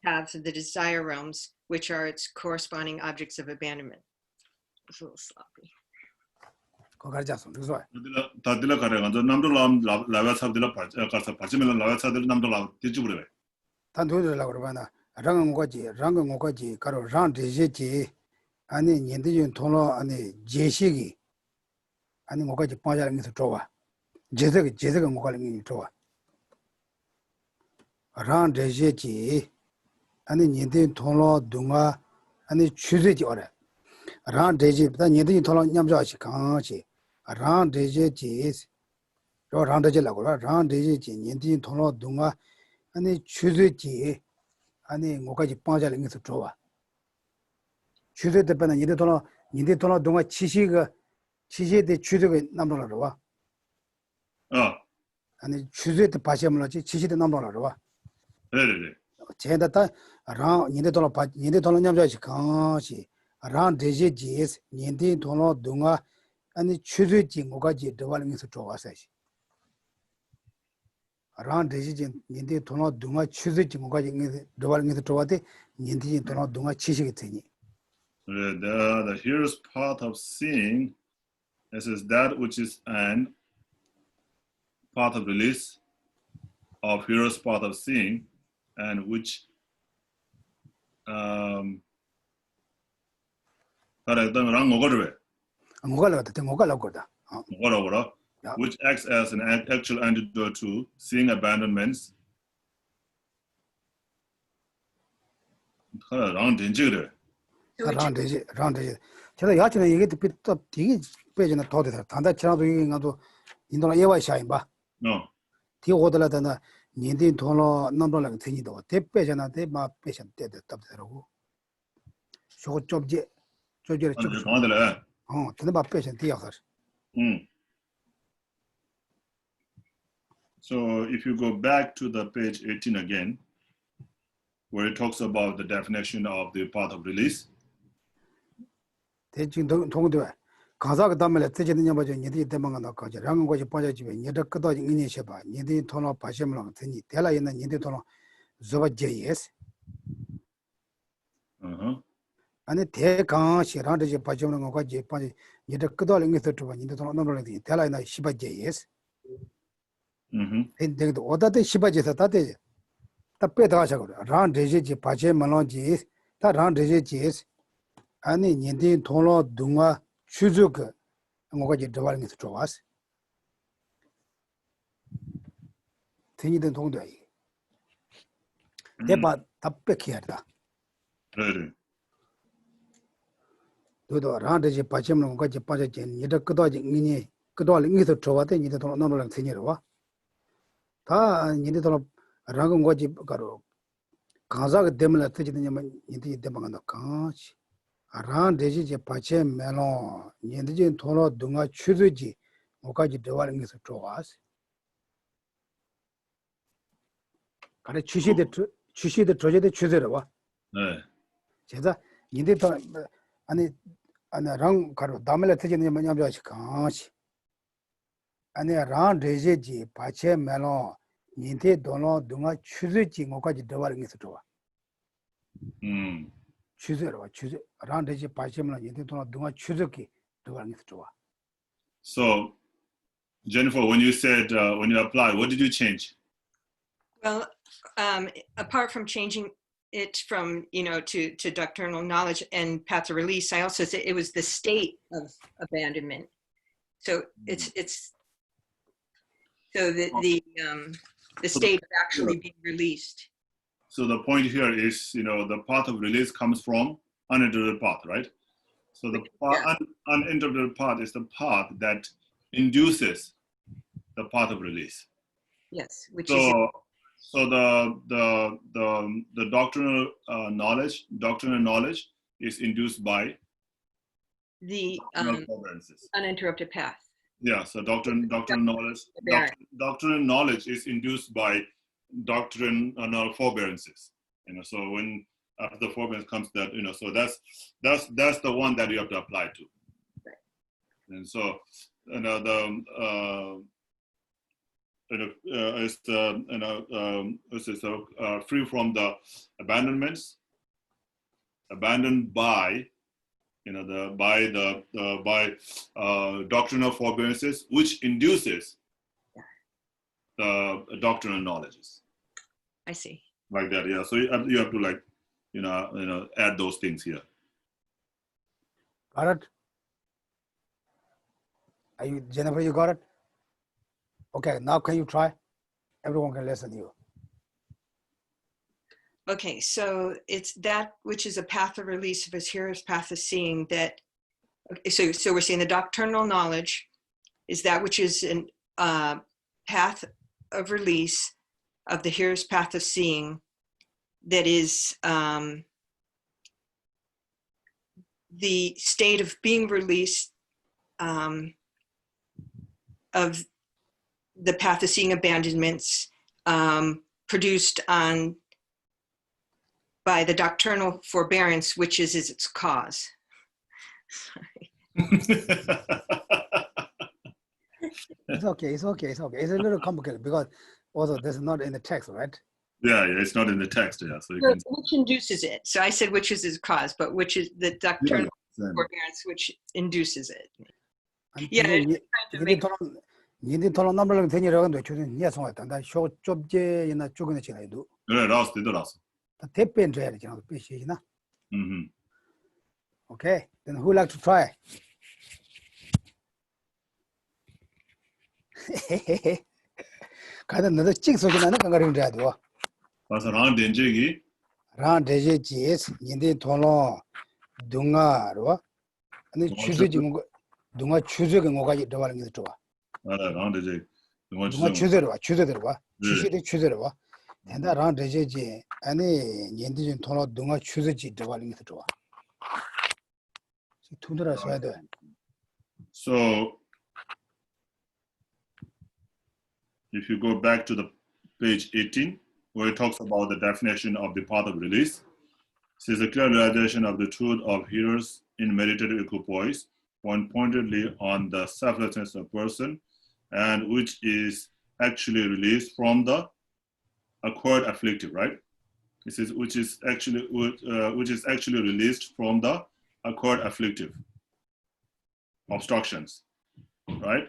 paths of the desire realms, which are its corresponding objects of abandonment. It's a little sloppy. 가르쳤어. 그래서 다들라 가래가 남도 라바사들라 가서 받으면 라바사들 남도 라 뒤집으래. 단도들라고 그러나 랑은 거지 가로 랑 되지 아니 년대준 돈로 아니 제식이 아니 뭐가지 빠자면서 좋아. 제세가 뭐가는 좋아. 랑 되지 아니 년대 돈로 동아 아니 취재지 오래. 랑 되지 다 년대 돈로 냠자시 강지. 랑 되지 저 랑되지라고 랑 되지 년대 돈로 동아 아니 취재지 아니 뭐가지 빠자면서 좋아. 취재 때문에 년대 돈로 동아 치시가 치시대 취재가 남더라고 와. 아니 취재 때 파시면은 치시대 남더라고 와. 네네네. 제다다 랑 년대 돈로 냠자시 강지. 랑 되지 년대 돈로 동아 아니 취재지 뭐가지 들어가면서 좋아서지. 랑 되지 년대 돈로 동아 취재지 뭐가지 들어가면서 좋아대 년대 돈로 동아 치시게 되니. The here's part of seeing. This is that which is an part of release of here's part of seeing, and which which acts as an actual antidote to seeing abandonments. 랑되지. 제가 야채는 이게 또 되게 빼지나 더 되다. 단다 지나도 이게 가도 인도나 예와 샤인 봐. No. 뒤 오더라다나 년대 돈로 넘버랑 되니도 대빼잖아. 대마 빼션 때도 답더라고. 저거 좀지 저기를 좀. 근데 마 빼션 뒤야서. So if you go back to the page 18 again, where it talks about the definition of the path of release. 대충 동도 가사가 담을 때지는 냐바죠. 니디 대망가 나가죠. 랑은 거지 빠져지면 니들 거도 인이 셔봐. 니디 돈로 파시면 되니. 대라 있는 니디 돈로 저버제스. 아니 대강 시라르지 빠지면 거지 빠지 니들 거도 인이서 줘 봐. 니들 돈로 넘어라니. 대라 있는 시바제스. 근데도 오다데 시바제서 다데 다 빼다가셔 그래. 랑 되지 빠지 말론지 다랑 되지 아니 년대 돈로 동아 추주가 뭐가지 들어가는 게 좋았어. 되니든 동도 아이. 대바 답백해야 한다. 네. 너도 라데지 빠지면 뭐가지 빠졌지. 니들 그도지 니니 그도를 니서 좋아대 니들 돈 넘어랑 되니로 와. 다 니들 돈 라고 거지 가로 가자가 되면 뜨지냐면 니들 대방한다. 가지. 랑 되지 빠체 멜로 니들 돈로 동아 추주지 뭐가지 들어가는 게 좋았어. 가래 취시대 조제대 취재로 와. 네. 제가 니들 돈 아니 랑 가로 담을 터지는 뭐냐면 강시 아니 랑 되지 빠체 멜로 니들 돈로 동아 추주지 뭐가지 들어가는 게 좋아. 취재로 취재 랑 되지 빠체 멜로 니들 돈로 동아 추주기 들어가는 게 좋아. So Jennifer, when you said when you applied, what did you change? Well, apart from changing it from, to doctrinal knowledge and path of release, I also said it was the state of abandonment. So it's so the state of actually being released. So the point here is, the path of release comes from uninterrupted path, right? So the uninterrupted path is the path that induces the path of release. Yes, which So the doctrinal knowledge is induced by the uninterrupted path. Yeah, so doctrinal knowledge is induced by doctrinal forbearances. So when after the forbearance comes that, so that's the one that you have to apply to. Right. And so it's free from the abandonments, abandoned by by doctrinal forbearances, which induces the doctrinal knowledges. I see. Like that, yeah. So you have to like, add those things here. Got it? Are you, Jennifer, you got it? Okay, now can you try? Everyone can listen to you. Okay, so it's that which is a path of release of his hearer's path of seeing that. Okay, so we're saying the doctrinal knowledge is that which is an path of release of the hearer's path of seeing that is the state of being released of the path of seeing abandonments produced on by the doctrinal forbearance, which is its cause. It's okay. It's a little complicated because also this is not in the text, right? Yeah, it's not in the text, yeah. So you So can, which induces it? So I said which is its cause, but which is the doctrinal forbearance which induces it? Yeah, it's trying to make 니네 토론 넘버를 되니라고 주는 예송했다. 나 쇼 좁제이나 죽은 지나도. 그래, 라스 되더라서. 대변 줘야 되잖아. 비시나. 음. Okay, then who like to try? 가다 너도 찍 소리 나는 건가를 해야 돼. 그래서 랑 된적이 랑 되지 니네 토론 동아로 아니 추즈진 거 동아 추즈가 뭐가 들어가는 게 좋아. 랑 되지. 동아 추즈로 와. 추즈대로 와. 추시리 추즈로 와. 된다 랑 되지 아니 니네 토론 동아 추즈지 들어가는 게 좋아. 투드라 써야 돼. So if you go back to the page 18, where it talks about the definition of the path of release, it says a clear realization of the truth of hearers in meditative equipoise, point pointedly on the selflessness of person, and which is actually released from the acquired afflictive, right? It says which is actually released from the acquired afflictive obstructions, right?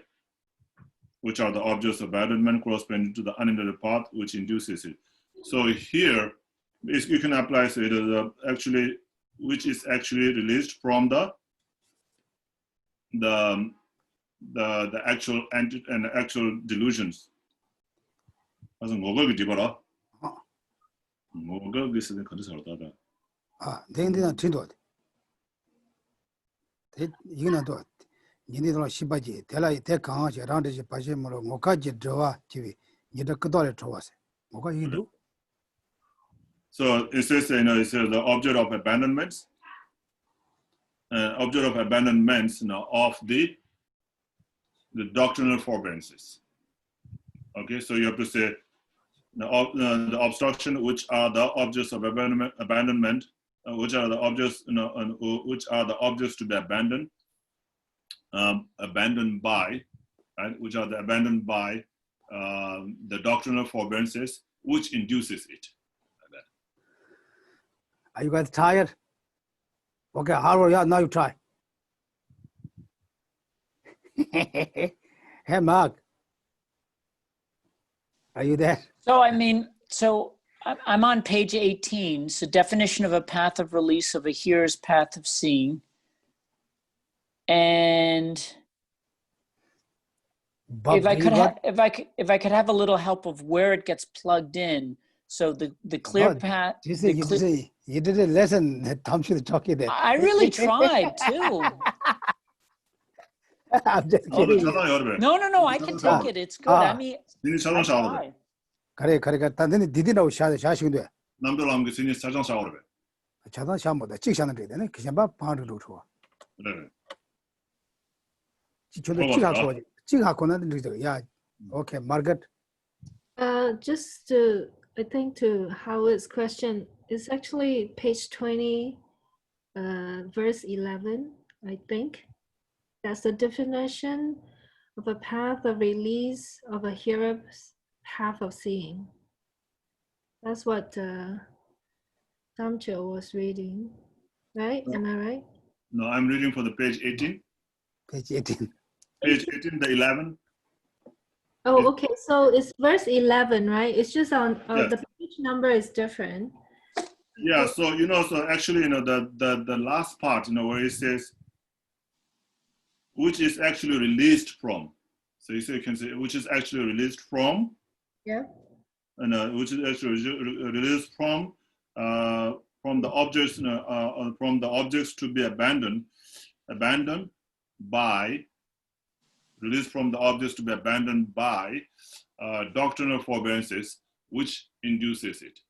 Which are the objects of abandonment corresponding to the uninterrupted path which induces it. So here, you can apply say which is actually released from the actual and actual delusions. 그래서 뭐가 뒤봐라. 뭐가 그래서 거기서 알다다. 내가 진도. 이거는 또 니네들 시바지 대라이 대강하지 라운드지 바시므로 뭐까지 들어와 지위 니들 그도를 들어와서 뭐가 이도. So it says it says the object of abandonments of the doctrinal forbearances. Okay, so you have to say the obstruction, which are the objects of abandonment, which are the objects, which are the objects to be abandoned by, right? Which are abandoned by the doctrinal forbearances, which induces it. Are you guys tired? Okay, Harvard, yeah, now you try. Hey, Mark. Are you there? So, I'm on page 18. So definition of a path of release of a hearer's path of seeing. And Bob, if I could have a little help of where it gets plugged in. So the clear path. You did a lesson that Tom should talk you there. I really tried too. I'm just kidding. No, I can take it. It's good. I mean, I tried. 그래. 단단히 디디라고 샤시면 돼. 남들 하면 그 사장 샤워를 해. 자단 샤모다 찍샤는 돼 되네. 그냥 봐 방으로 좋아. 그래. 저도 찍하고는 이제 야, okay, Margaret. Just to, I think to Howard's question, it's actually page 20, verse 11, I think. That's the definition of a path of release of a hearer's path of seeing. That's what Tamcho was reading, right? Am I right? No, I'm reading for the page 18. Page 18. Page 18, the 11. Oh, okay. So it's verse 11, right? It's just on Yes. the page number is different. Yeah, so so actually, the last part, where it says, which is actually released from. So you can say, which is actually released from. Yeah. And which is actually released from the objects, from the objects to be abandoned by, released from the objects to be abandoned by doctrinal forbearances, which induces it.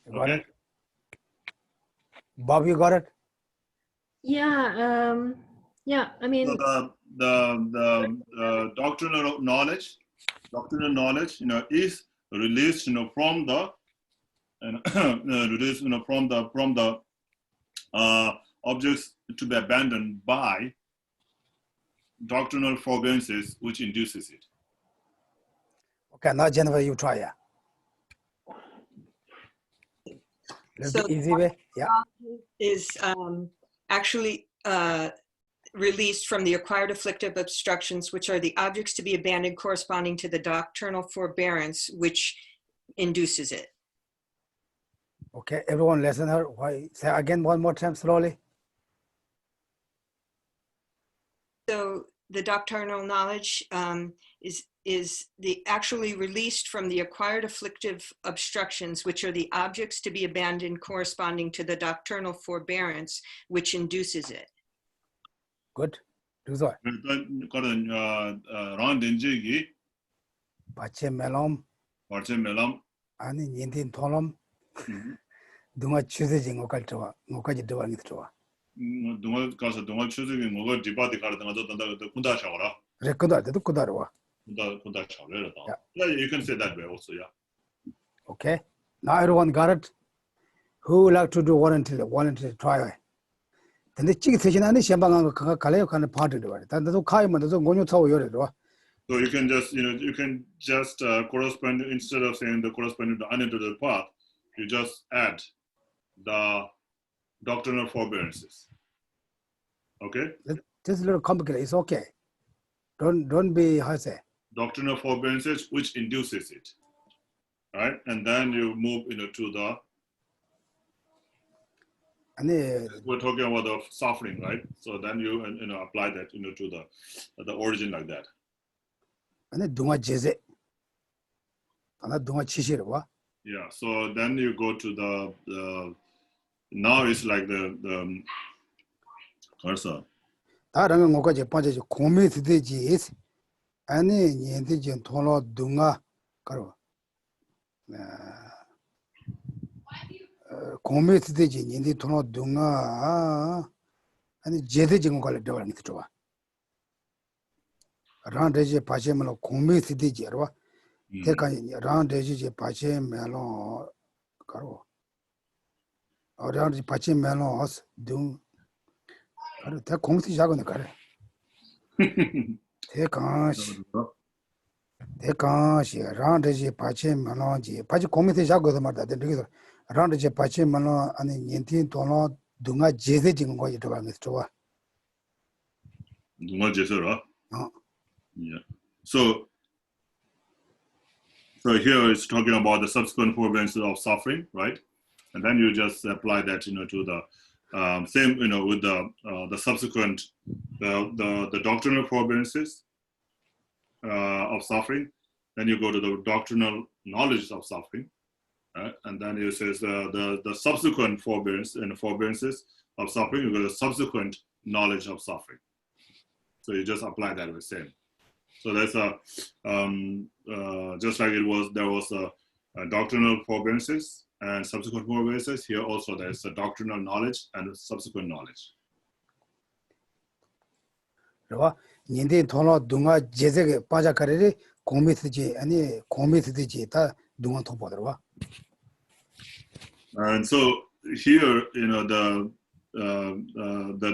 You got it? Bob, you got it? Yeah. Yeah. I mean, So the doctrinal knowledge, is released, from the released, from the objects to be abandoned by doctrinal forbearances, which induces it. Okay, now Jennifer, you try, yeah. Let's So do easy way. Yeah. is actually released from the acquired afflictive obstructions, which are the objects to be abandoned corresponding to the doctrinal forbearance, which induces it. Okay, everyone listen her. Why? Say again one more time slowly. So the doctrinal knowledge is the actually released from the acquired afflictive obstructions, which are the objects to be abandoned corresponding to the doctrinal forbearance, which induces it. Good. Do so. 그거는 런 덴지기 바체 멜롬 벌체 멜람 아니 닌틴 톨롬 동아 추세진 거까지 좋아. 뭐까지 들어가는 게 좋아. 동화 가서 동화 추적이 뭐가 디바디 가르던 것도 단다 군다 샤워라. 레코드 할 때도 그다르와. 군다 샤워라. Yeah, you can say that way also, yeah. Okay. Now everyone got it. Who would like to do volunteer try? 근데 찌기 대신 안에 시험방한 거 갈래요 가는 파트도 말이야. 단도 카이면도 고뇨 타고 요래도. So you can just correspond, instead of saying the corresponding to uninterrupted path, you just add the doctrinal forbearances. Okay? This is a little complicated. It's okay. Don't be how to say. Doctrinal forbearances, which induces it. Right? And then you move to the, 아니 we're talking about the suffering, right? So then you apply that to the origin like that. 아니 동아 제세. 하나 동아 치시로 와. Yeah. So then you go to the now it's like the 벌써 다른 거까지 빠져지 고민이 되지. 아니 얘한테 좀 돈을 동아 가로. 고민이 되지. 얘한테 돈을 동아 아니 제대 지금 걸려 들어가는 게 좋아. 란데지 바제멜로 고민이 되지 알아. 대가 란데지 바제멜로 가로. 어려운지 받지 말로 둥 가로 대 공시 작은 가래 대가시 란데지 받지 말로지 받지 공시 작은 말다 되게 란데지 받지 말로 아니 년티 돈로 둥아 제세 지금 거기 들어가는 게 좋아 누가 제세라? Yeah. So here it's talking about the subsequent forbearances of suffering, right? And then you just apply that, to the same, with the subsequent, the doctrinal forbearances of suffering. Then you go to the doctrinal knowledge of suffering, right? And then it says the subsequent forbearance and forbearances of suffering. You go to the subsequent knowledge of suffering. So you just apply that with same. So that's just like there was a doctrinal forbearances and subsequent forbearances. Here also there's a doctrinal knowledge and subsequent knowledge. 그리고 년티 돈로 둥아 제세 빠져가리리 고미스지 아니 고미스지 다 둥아 토보더와 And so here, the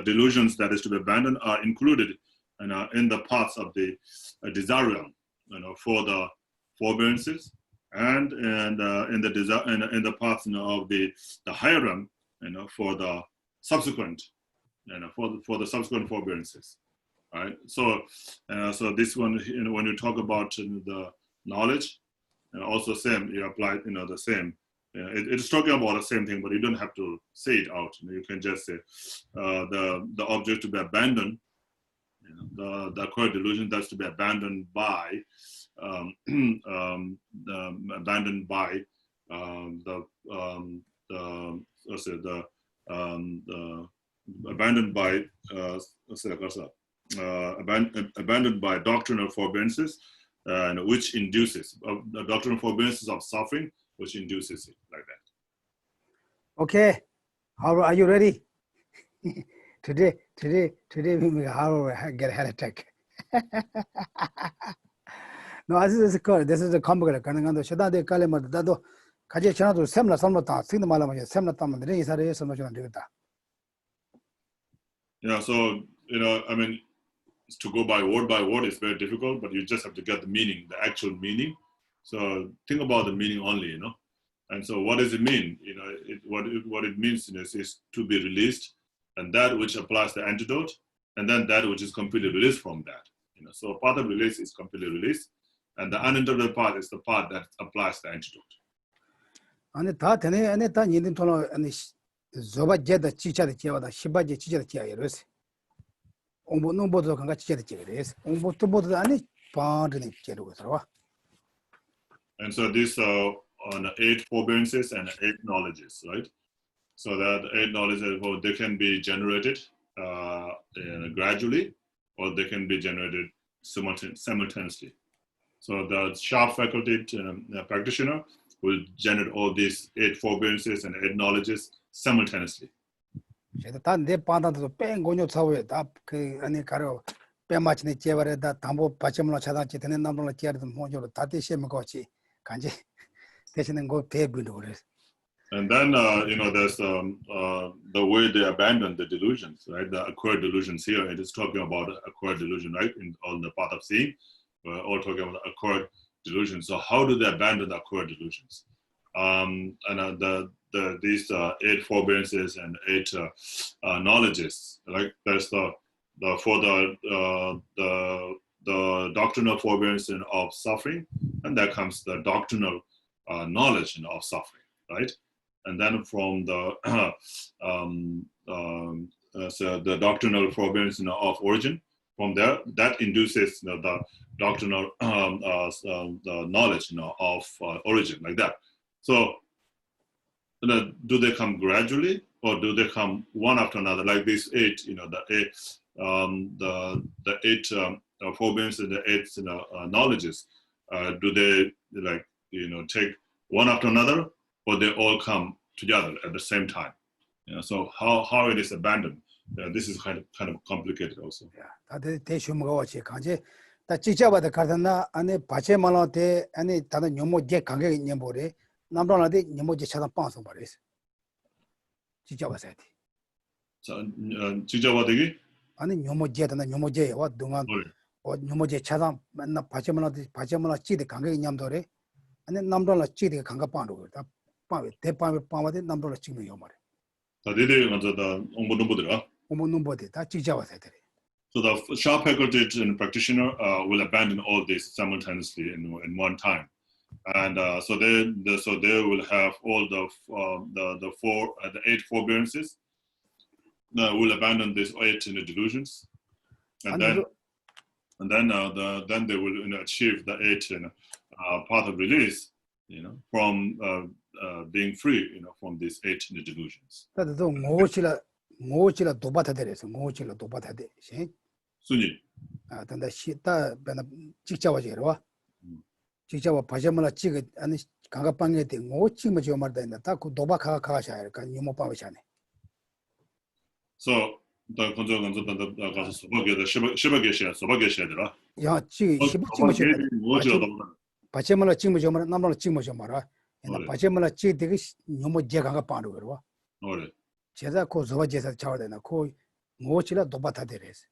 delusions that is to be abandoned are included in the parts of the desire realm, for the forbearances, and in the parts of the higher realm, for the subsequent, for the subsequent forbearances, right? So, so this one, when you talk about the knowledge, also same, you apply, the same. It's talking about the same thing, but you don't have to say it out. You can just say the object to be abandoned, the acquired delusion that's to be abandoned by, abandoned by abandoned by doctrinal forbearances, which induces the doctrinal forbearances of suffering, which induces it, like that. Okay, how are you ready? today we how get a heart attack. No, this is good. This is a complicated kind of shada de kalema dado kaje chana to semla ta sin mala ma semla ta mandre isare semla chana digta. Yeah, so I mean, to go by word is very difficult, but you just have to get the meaning, the actual meaning. So think about the meaning only, And so what does it mean? What it means is to be released, and that which applies the antidote, and then that which is completely released from that. So part of release is completely released, and the uninterrupted part is the part that applies the antidote. And ta tene ane ta nindin tono ane zoba jeda chicha de chiwa da shiba je chicha de chiya yeres. Ombo no bodo kanga chicha de chiya yeres. Ombo to bodo ane pand ne chiya do sarwa. And so these are on 8 forbearances and 8 knowledges, right? So that 8 knowledges, they can be generated gradually, or they can be generated simultaneously. So the sharp faculty practitioner will generate all these 8 forbearances and 8 knowledges simultaneously. Ta ne panda to pen gonyo chawe da ke ane karo pe machne cheware da tambo pachemlo chada chitene namlo chiar de mojo ta te shem ko chi kanje 대신에 거 대비도 그래. And then there's the way they abandon the delusions, right? The acquired delusions here. It is talking about acquired delusion, right? On the path of seeing, we're all talking about acquired delusions. So how do they abandon the acquired delusions? And these 8 forbearances and 8 knowledges, like there's the doctrinal forbearance of suffering, and there comes the doctrinal knowledge of suffering, right? And then from the the doctrinal forbearance of origin, from there that induces the doctrinal the knowledge of origin, like that. So do they come gradually, or do they come one after another, like these 8? The 8 forbearance and the 8 knowledges. Do they take one after another, or they all come together at the same time? So how it is abandoned, this is kind of complicated also. 다들 대슈무가 와치 간제 다 지자바다 가르나 안에 바체만한테 안에 다른 녀모제 관계 있는 보래 남로나데 녀모제 차단 빵서 버렸어. 지자바사티. 자, 지자바되기? 아니 녀모제다나 녀모제 와 동안 녀모제 차단 맨날 바체만한테 찌데 관계 있는 도래 안에 남로나 찌데 관계 빵도 그다. 빵에 대빵에 빵와데 남로나 찌는 요 말이야. 다 데데 먼저다 옹보놈보들아. 옹보놈보데 다 지자바사티. So the sharp faculty practitioner will abandon all this simultaneously in one time, and so they will have all the 8 forbearances. Will abandon these 8 delusions, and then they will achieve the 8 path of release, from being free, from these 8 delusions. 다도 모치라 도바타데레서 모치라 도바타데 신 순위. 아 단다 시다 베나 직자와지로와 직자와 바제마라 찌게 아니 강가방에 대 모치마 저 말다 다그 도바카가 가샤야 그 유모바샤네. So the control the 가서 소박게다 소박게셔더라. 야 찌 시부찌마셔 바제마라 찌마 저 말 남로 찌마 저 말아. 바제마라 찌 되게 유모 제가가 빠르고 그러와. 그래. 제가 그 저와 제사 차와되나 그 모치라 도바타데레스.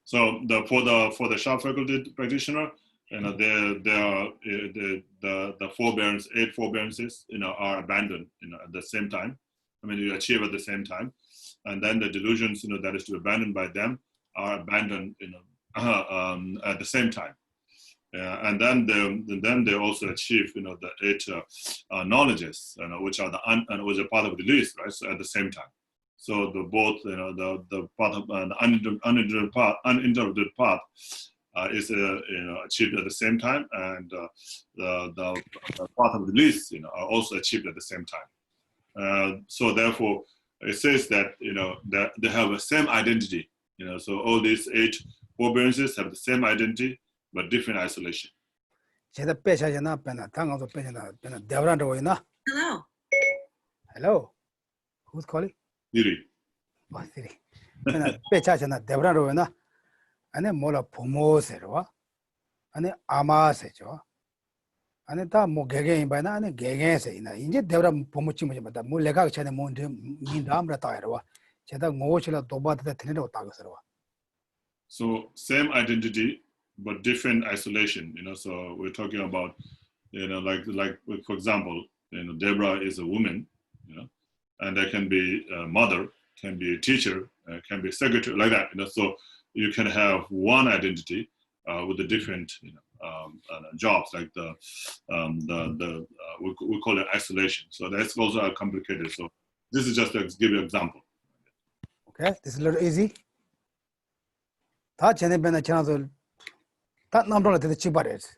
So for the sharp faculty practitioner, the forbearance, 8 forbearances, are abandoned, at the same time, I mean, you achieve at the same time. And then the delusions, that is to be abandoned by them are abandoned, at the same time. And then they also achieve, the 8 knowledges, which are which are part of the release, right? So at the same time. So the both, the part of the uninterrupted path is achieved at the same time, and the path of release, are also achieved at the same time. So therefore, it says that that they have the same identity. So all these 8 forbearances have the same identity but different isolation. 제가 빼셔야나 빼나 당하고 빼나 빼나 대브란도 오이나. Hello. Hello. Who's calling? Diri. Oh, Siri. 빼나 빼자잖아 대브란도 오이나. 아니 뭐라 부모세로와. 아니 아마세죠. 아니 다뭐 개개인 바나 아니 개개세이나. 이제 대브란 부모 친구지마다 뭐 내가 전에 뭐 민담라 따여와. 제가 뭐실라 도바다 되는데 어따고서와. So same identity but different isolation, so we're talking about, like for example, Deborah is a woman, and there can be a mother, can be a teacher, can be a secretary, like that, so you can have one identity with the different, jobs, like we call it isolation. So that's also complicated. So this is just to give you an example. Okay, this is a little easy. 다 전에 배나 지나서 다 남로가 되게 치바레스.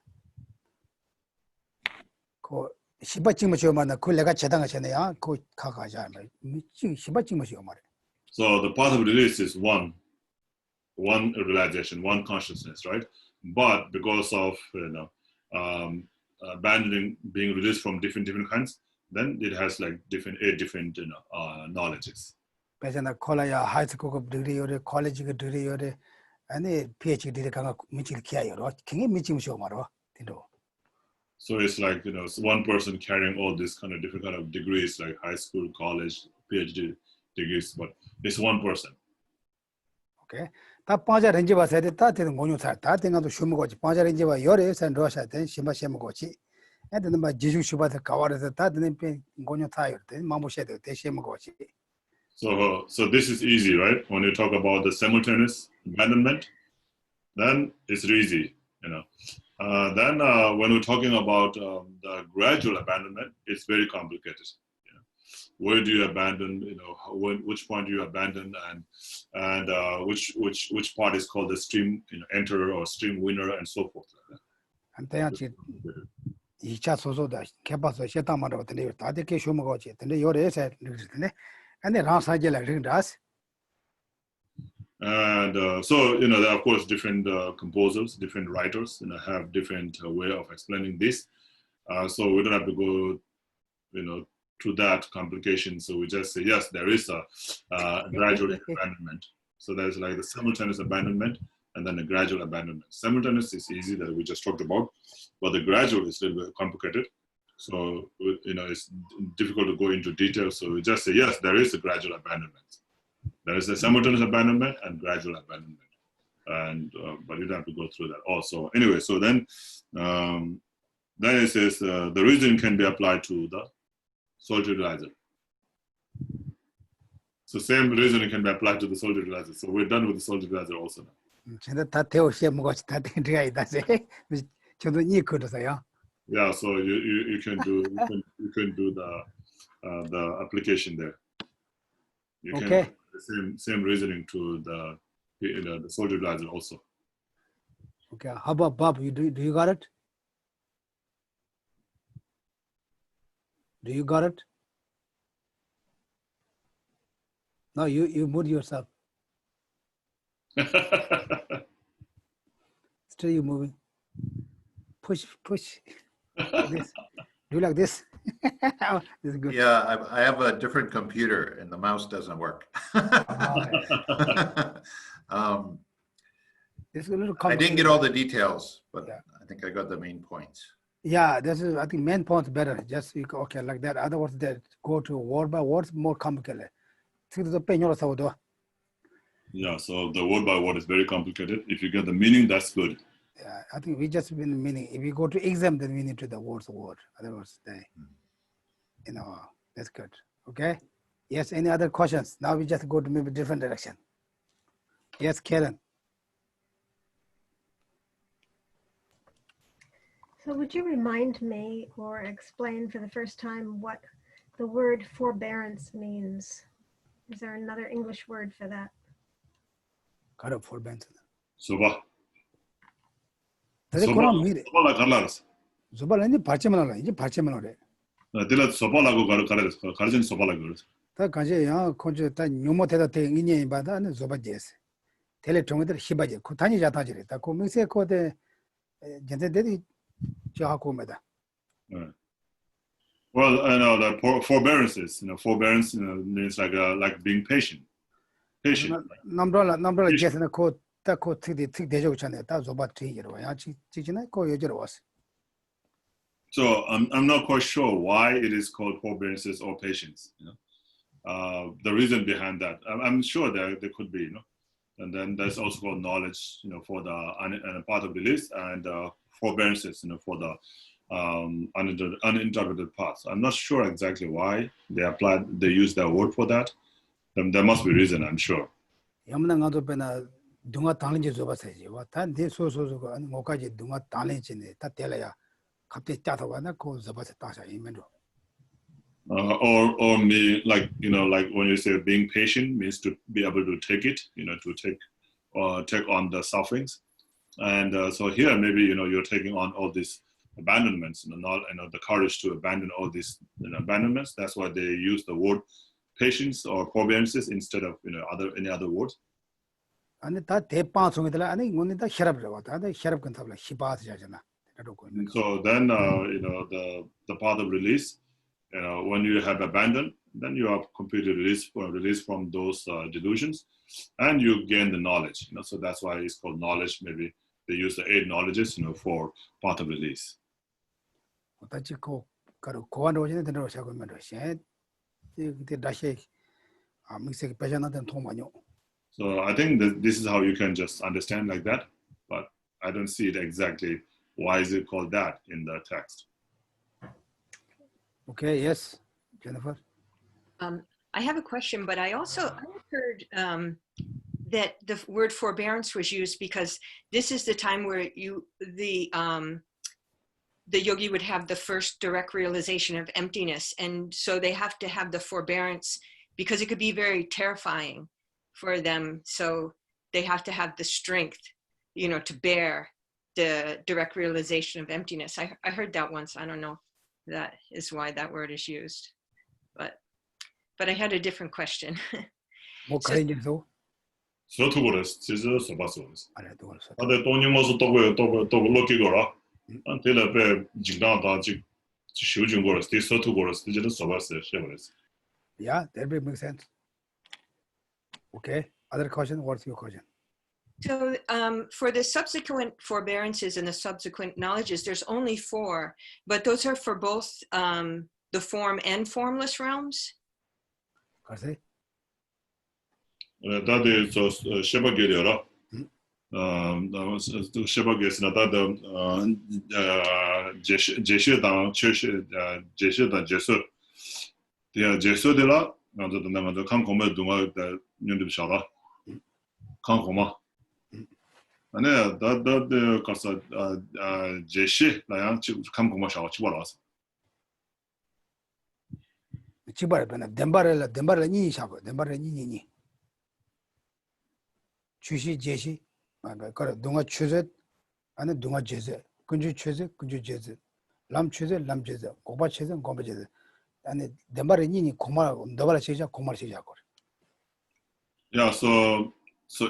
그 시바찡마 시오마나 그 내가 제당가 전에야 그 가가자 말. 시바찡마 시오 말에. So the path of release is one realization, one consciousness, right? But because of abandoning, being released from different kinds, then it has like 8 different knowledges. 배잖아 콜라야 하이스쿠ल 디그리 요래 콜리지 디그리 요래 아니 PhD 강가 미칠 기야요. 굉장히 미치면 쉬워 말어. 딘도. So it's like, one person carrying all these kind of different kind of degrees, like high school, college, PhD degrees, but it's one person. Okay. 다 빠자 렌지 봐서 다 되는 공유 다 되는도 쉬무고지. 빠자 렌지 봐 열에 산 로샤 된 심바시무고지. 애들은 막 지주 슈바서 가와서 다 되는 공유 타요. 마모셰도 대시무고지. So this is easy, right? When you talk about the simultaneous abandonment, then it's easy, Then when we're talking about the gradual abandonment, it's very complicated. Where do you abandon? Which point do you abandon, and which part is called the stream enterer or stream winner, and so forth. 한때야지 2차 소소다 개발서 시다마로 같은데 다 되게 쉬무고지. 근데 요래서 그랬는데 and then and so there are of course different composers, different writers, have different way of explaining this. So we don't have to go, to that complication. So we just say yes, there is a gradual abandonment. So there's like the simultaneous abandonment and then the gradual abandonment. Simultaneous is easy, that we just talked about, but the gradual is a little bit complicated. So, it's difficult to go into detail. So we just say, yes, there is a gradual abandonment. There is a simultaneous abandonment and gradual abandonment. And, but you don't have to go through that also. Anyway, so then it says the reason can be applied to the solitary realizer. So same reasoning can be applied to the solitary realizer. So we're done with the solitary realizer also now. Yeah, so you can do the application there. You can apply the same reasoning to the solitary realizer also. Okay, how about Bob? Do you got it? Do you got it? No, you move yourself. Still you moving. Push. This. Do like this. This is good. Yeah, I have a different computer and the mouse doesn't work. This is a little I didn't get all the details, but yeah. I think I got the main points. Yeah, this is, I think, main point's better. Just okay like that. Otherwise, that go to word by word, more complicated. Yeah, so the word by word is very complicated. If you get the meaning, that's good. Yeah, I think we just been meaning. If we go to exam, then we need to the word. Otherwise, that's good. Okay. Yes, any other questions? Now we just go to maybe different direction. Yes, Karen. So would you remind me or explain for the first time what the word forbearance means? Is there another English word for that? 가로 forbearance. 소바. 근데 그럼 미리 소바라 갈라스. 소발은 발전을 이제 발전을 해. 딜라 소바라고 가르진 소바라 그러스. 다 가지 야 코저 다 뇨모테다 테 인연이 받아는 소바제스. 텔레 통들 히바제 코 다니 자타지래. 다 코미세 코데 젠데들이 저하고메다. Well, I know the forbearances. Forbearance means like being patient. Patient. 남brala 제스나 코타코 특디 특대적 전에 다 소바 트이로 야 지지나 코 여저로 왔어. So I'm not quite sure why it is called forbearances or patience. The reason behind that, I'm sure there could be, and then there's also called knowledge, for the part of the list, and forbearances, for the uninterpreted parts. I'm not sure exactly why they use that word for that. There must be a reason, I'm sure. 염나가도 배나 둥아 달린지 줘봤어야지. 와단데 소소소가 아니 뭐까지 둥아 달린지네 다 텔라야. 갑자기 짜다가나 그 줘봤어 따사 이면도. Or me, like when you say being patient means to be able to take it, to take on the sufferings, and so here maybe you're taking on all these abandonments, the courage to abandon all these abandonments. That's why they use the word patience or forbearances instead of any other words. 아니 다 대방송이들 아니 이거는 다 혈압이라고 다 혈압 근타블 히바스잖아. So then the path of release. When you have abandoned, then you are completely released from those delusions, and you gain the knowledge. So that's why it's called knowledge. Maybe they use the 8 knowledges, for path of release. So I think that this is how you can just understand like that, but I don't see it exactly. Why is it called that in the text? Okay, yes, Jennifer. I have a question, but I heard that the word forbearance was used because this is the time where the yogi would have the first direct realization of emptiness, and so they have to have the forbearance because it could be very terrifying for them. So they have to have the strength, to bear the direct realization of emptiness. I heard that once. I don't know. That is why that word is used, but I had a different question. 뭐 가인지도 서투고레스 지저 서바소레스. 아래 도서. 아데 돈이모서 또 로키고라. 안텔레베 지나다 지 쇼중고레스 디 서투고레스 지저 서바세 쉐고레스. Yeah, that will make sense. Okay, other question? What's your question? So for the subsequent forbearances and the subsequent knowledges, there's only 4, but those are for both the form and formless realms? 가세. 다들 저 쉐바게리어라. 쉐바게스나 다들 제시당 제시다 제스. 대 제스들라 나도 나도 칸고메 동아 뉴드 샤라. 칸고마. 아니 다다 가서 제시 나양 칸고마 샤와 치바라스. 치바르나 덴바르 니니 샤고 덴바르 니니. 주시 제시 그 동아 추제 아니 동아 제제 근주 추제 근주 제제 람 추제 람 제제 고바 추제 고바 제제 아니 덴바르 니니 고마 너바라 제자 고마 제자고. Yeah, so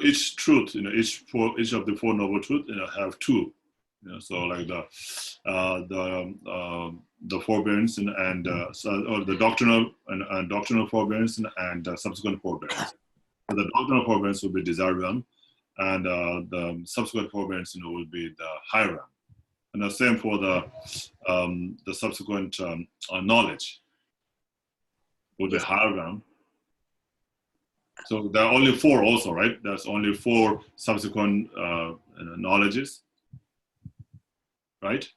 each truth, each of the 4 noble truths, have 2. So like the forbearance and or the doctrinal and doctrinal forbearance and subsequent forbearance. So the doctrinal forbearance will be desire realm, and the subsequent forbearance, will be the high realm. And the same for the subsequent knowledge will be high realm. So there are only 4 also, right? There's only 4 subsequent knowledges, right?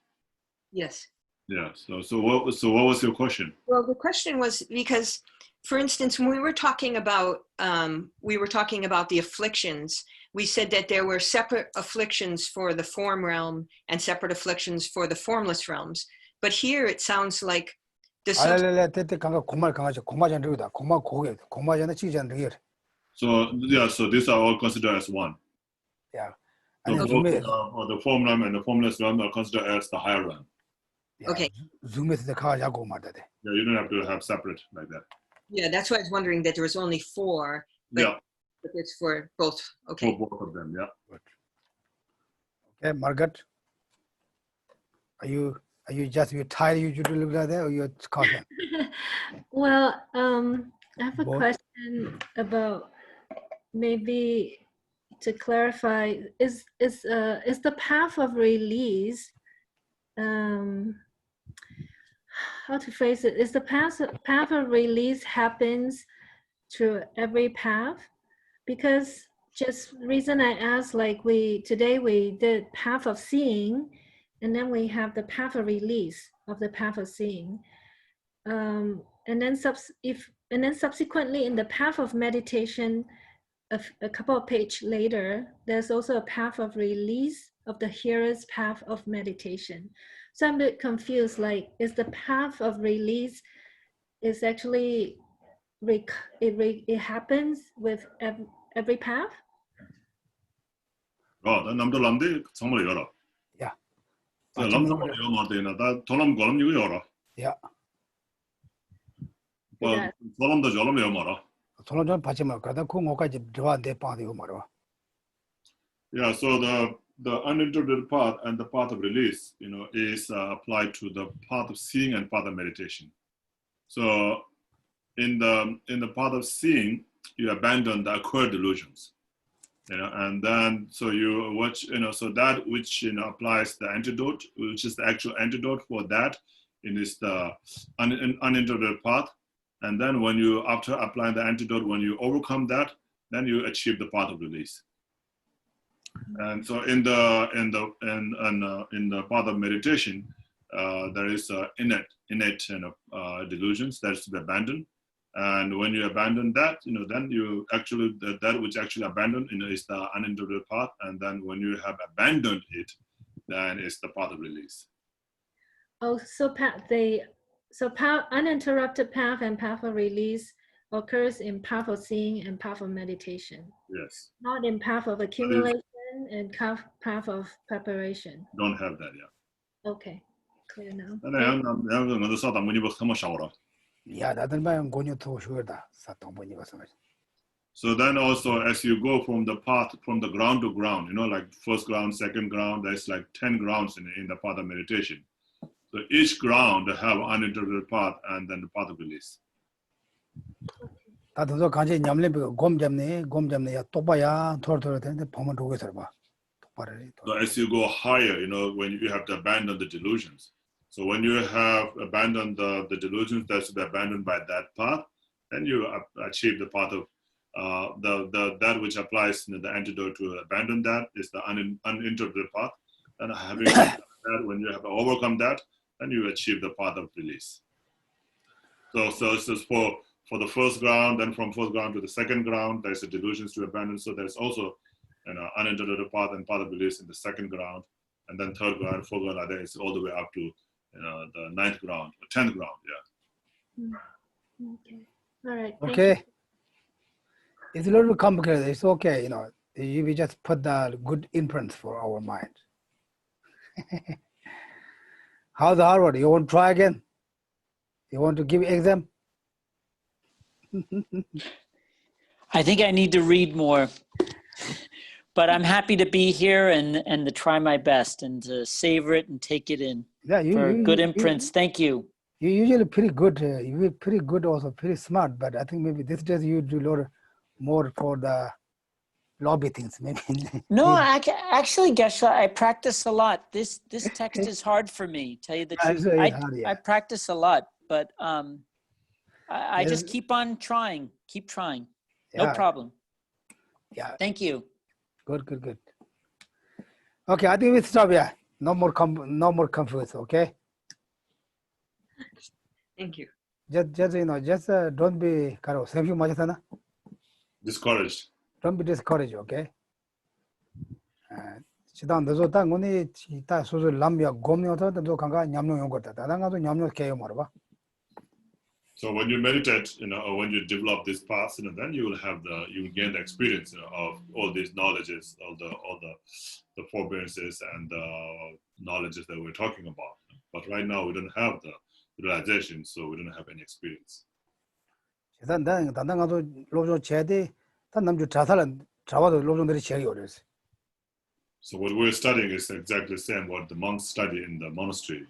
Yes. Yeah. So what was your question? Well, the question was because For instance, when we were talking about the afflictions, we said that there were separate afflictions for the form realm and separate afflictions for the formless realms. But here it sounds like the So yeah, so these are all considered as one. Yeah. So And both the form realm and the formless realm are considered as the higher realm. yeah. Okay. Zoom is the car. Yeah, you don't have to have separate like that. Yeah, that's why I was wondering that there was only 4, but, Yeah, but it's for both. Okay. for both of them. Yeah. Okay, Margaret. Are you tired? You usually look like that, or you're coughing? Well, I have a Both? question about maybe to clarify, is the path of release, how to phrase it, is the path of release happens through every path? Because just reason I asked, like today we did path of seeing, and then we have the path of release of the path of seeing. And then subsequently in the path of meditation, a couple of pages later, there's also a path of release of the hearer's path of meditation. So I'm a bit confused, like, is the path of release is actually, it happens with every path? 남들 남들 정말 열어. Yeah. 남들 열어 말대나 다 돌람 걸음 이거 열어. Yeah. 뭐 돌람도 열어 열어. 돌아전 받지 말까? 나 그거까지 들어왔는데 빠지고 말어. Yeah, so the uninterrupted path and the path of release, is applied to the path of seeing and path of meditation. So in the path of seeing, you abandon the acquired delusions, and then so you watch, so that which applies the antidote, which is the actual antidote for that, is the uninterrupted path. And then when you, after applying the antidote, when you overcome that, then you achieve the path of release. And so in the path of meditation, there is innate delusions that is to be abandoned. And when you abandon that, then you actually, that which actually abandoned, is the uninterrupted path. And then when you have abandoned it, then it's the path of release. Oh, so uninterrupted path and path of release occurs in path of seeing and path of meditation. Yes. Not in path of accumulation and path of preparation. Don't have that, yeah. Okay, clear now. Yeah, that's why going to sure that. So then also, as you go from the path, from the ground to ground, like first ground, second ground, there's like 10 grounds in the path of meditation. So each ground have uninterrupted path and then the path of release. 다들 간지 냠레비가 곰 잡네 야 똑바야 토르토르 되는데 보면 도에서 봐. 똑바래. So as you go higher, when you have to abandon the delusions. So when you have abandoned the delusions that's abandoned by that path, then you achieve the path of that which applies the antidote to abandon that is the uninterrupted path. And having that, when you have overcome that, then you achieve the path of release. So this is for the first ground, then from first ground to the second ground, there's the delusions to abandon. So there's also uninterrupted path and path of release in the second ground, and then third ground, fourth ground, then it's all the way up to the 9th ground, 10th ground, yeah. Okay, all right. Okay. It's a little complicated. It's okay, we just put the good imprints for our mind. How's Harvard? You want to try again? You want to give exam? I think I need to read more, but I'm happy to be here and to try my best and to savor it and take it in. Yeah, good imprints. Thank you. You're usually pretty good. You're pretty good, also pretty smart. But I think maybe this days you do a lot more for the lobby things. Maybe. No, actually, Geshe, I practice a lot. This text is hard for me. Tell you the truth, I practice a lot, but I just keep on trying. Keep trying. No problem. Yeah. Thank you. Good. Okay, I think we stop here. No more confused. Okay. Thank you. just just don't be karo. Thank you much, sana. Discouraged. Don't be discouraged, okay? Chidang dazo ta ngoni ta suzu lamya gomnyo ta dazo kanga nyamnyo yong korta. Ta nga zo nyamnyo keyo marwa. So when you meditate, or when you develop this path, then you will gain the experience, of all these knowledges, all the forbearances and the knowledges that we're talking about. But right now we don't have the realization, so we don't have any experience. Chidang dan nga zo lobjo chede ta namju chasalan chawado lobjo neri chegi yores. So what we're studying is exactly the same what the monks study in the monastery.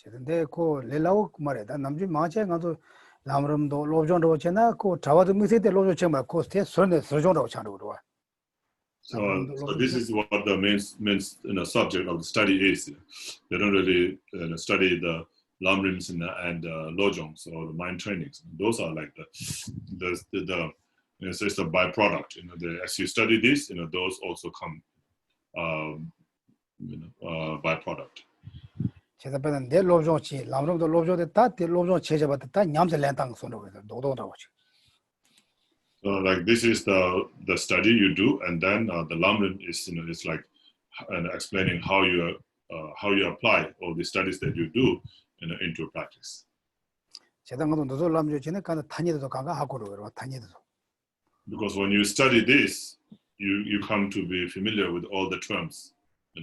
근데 그 렐라오 말에다 남주 마체 가도 라므름도 로존도 체나 그 자와도 미세데 로존 체마 코스테 선에 서존도 차는 거로. So this is what the main subject of the study is. They don't really study the lamrims and lojongs or the mind trainings. Those are like the so it's a byproduct. As you study this, those also come byproduct. 제가는 내 로존치 라므름도 로존데 다데 로존 체제받다 다 냠세 렌당 손으로 해서 노도라고. So like this is the study you do, and then the lamrim is it's like explaining how you apply all the studies that you do into practice. 제당도 노도 람조 전에 가는 탄이도 강가 하고로 그러고 탄이도. Because when you study this, you come to be familiar with all the terms,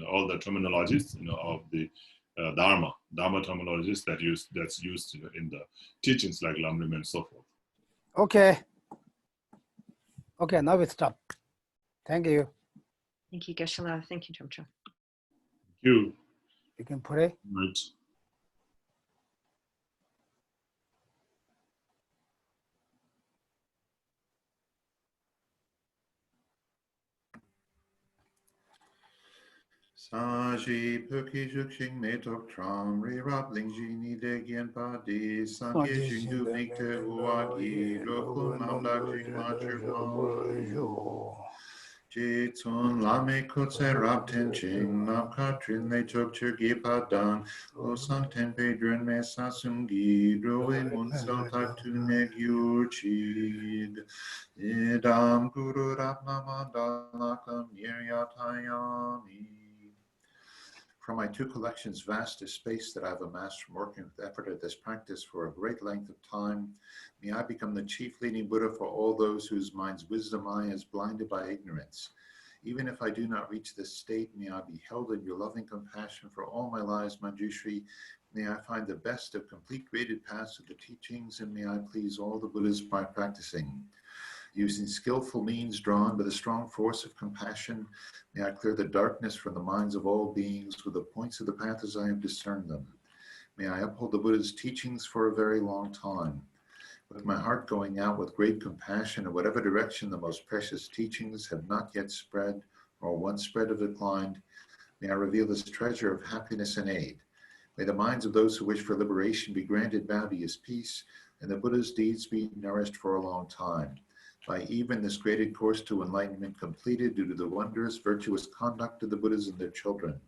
all the terminologies, of the Dharma terminologies that's used in the teachings like lamrim and so forth. Okay, now we stop. Thank you. Thank you, Geshe-la. Thank you, Chomcho. Thank you. You can pray. Right. Saji puki jukshin metok tram ri rap ling jini de gien pa di sanke jing du nik te huagi rokun nam dak jing ma churma Jetsun lame kutse rap ten ching nam katrin le chok churgi padang lo sang ten pedron me sasungi roe mun so tak tu neg yurchid idam guru rap namandalakam niryatayami. From my two collections, vast is space that I've amassed from working with effort at this practice for a great length of time. May I become the chief leading Buddha for all those whose mind's wisdom eye is blinded by ignorance. Even if I do not reach this state, may I be held in your loving compassion for all my lives, Manjushri. May I find the best of complete graded paths of the teachings, and may I please all the Buddhas by practicing. Using skillful means drawn by the strong force of compassion, may I clear the darkness from the minds of all beings with the points of the path as I have discerned them. May I uphold the Buddha's teachings for a very long time. With my heart going out with great compassion in whatever direction the most precious teachings have not yet spread, or once spread have declined, may I reveal this treasure of happiness and aid. May the minds of those who wish for liberation be granted bounteous peace, and the Buddha's deeds be nourished for a long time. By even this graded course to enlightenment completed due to the wondrous virtuous conduct of the Buddhas and their children.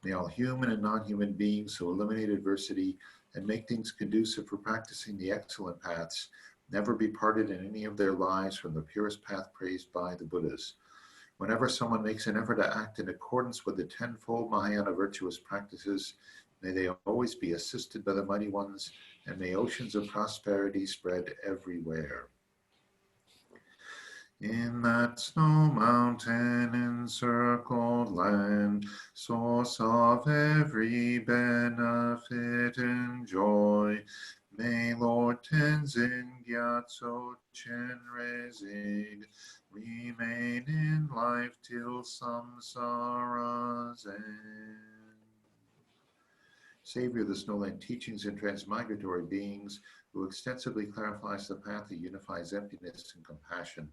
May all human and non-human beings who eliminate adversity and make things conducive for practicing the excellent paths never be parted in any of their lives from the purest path praised by the Buddhas. Whenever someone makes an effort to act in accordance with the tenfold Mahayana virtuous practices, may they always be assisted by the mighty ones, and may oceans of prosperity spread everywhere. In that snow mountain encircled land, source of every benefit and joy, may Lord Tenzin Gyatso Chenrezig remain in life till samsara's end. Savior of the Snowland teachings and transmigratory beings, who extensively clarifies the path that unifies emptiness and compassion,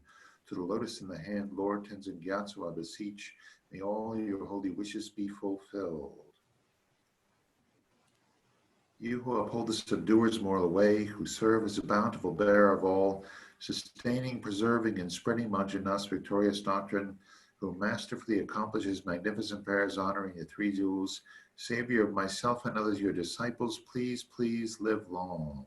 to the lotus in the hand, Lord Tenzin Gyatso, I beseech, may all your holy wishes be fulfilled. You who uphold the subduer's moral way, who serve as a bountiful bearer of all, sustaining, preserving, and spreading Manjunath's victorious doctrine, who masterfully accomplishes magnificent prayers honoring the three jewels, Savior of myself and others, your disciples, please, please live long.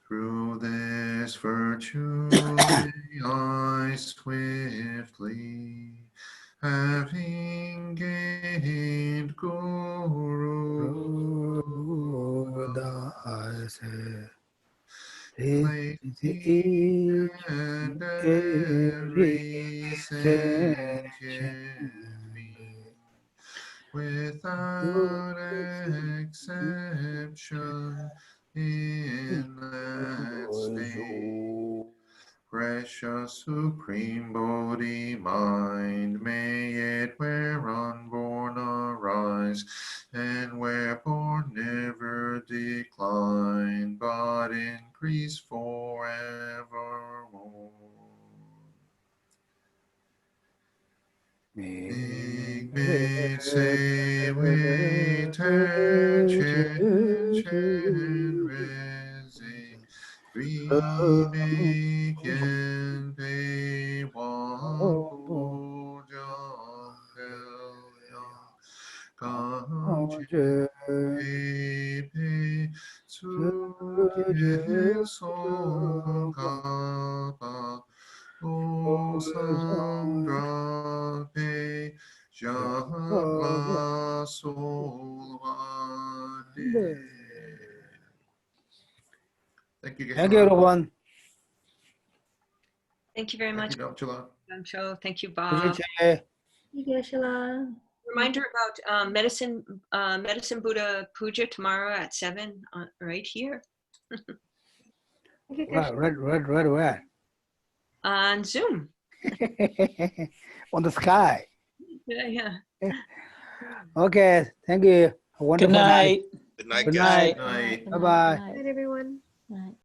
Through this virtue may I swiftly, having gained Guru, place each and every sentient being, without exception, in that state. Precious supreme Bodhi mind, may it where unborn arise, and where born never decline, but increase forevermore. Migme se wei ten chen reze, Rime kien pei wan pu jang pel yang, gang che pei su kien song ka pa, o sang dra pei jang la sol wa de. Thank you, Thank you, everyone. Thank you very Thank much, you, Damchala. Cho. Thank you, Bob. Geshe. Geshe-la. Reminder about medicine Buddha puja tomorrow at 7 right here Right, where? on Zoom. On the sky. Yeah. Okay, thank you. A Good wonderful night. night. Good night, Good guys. night. Good night. Good Bye-bye. night.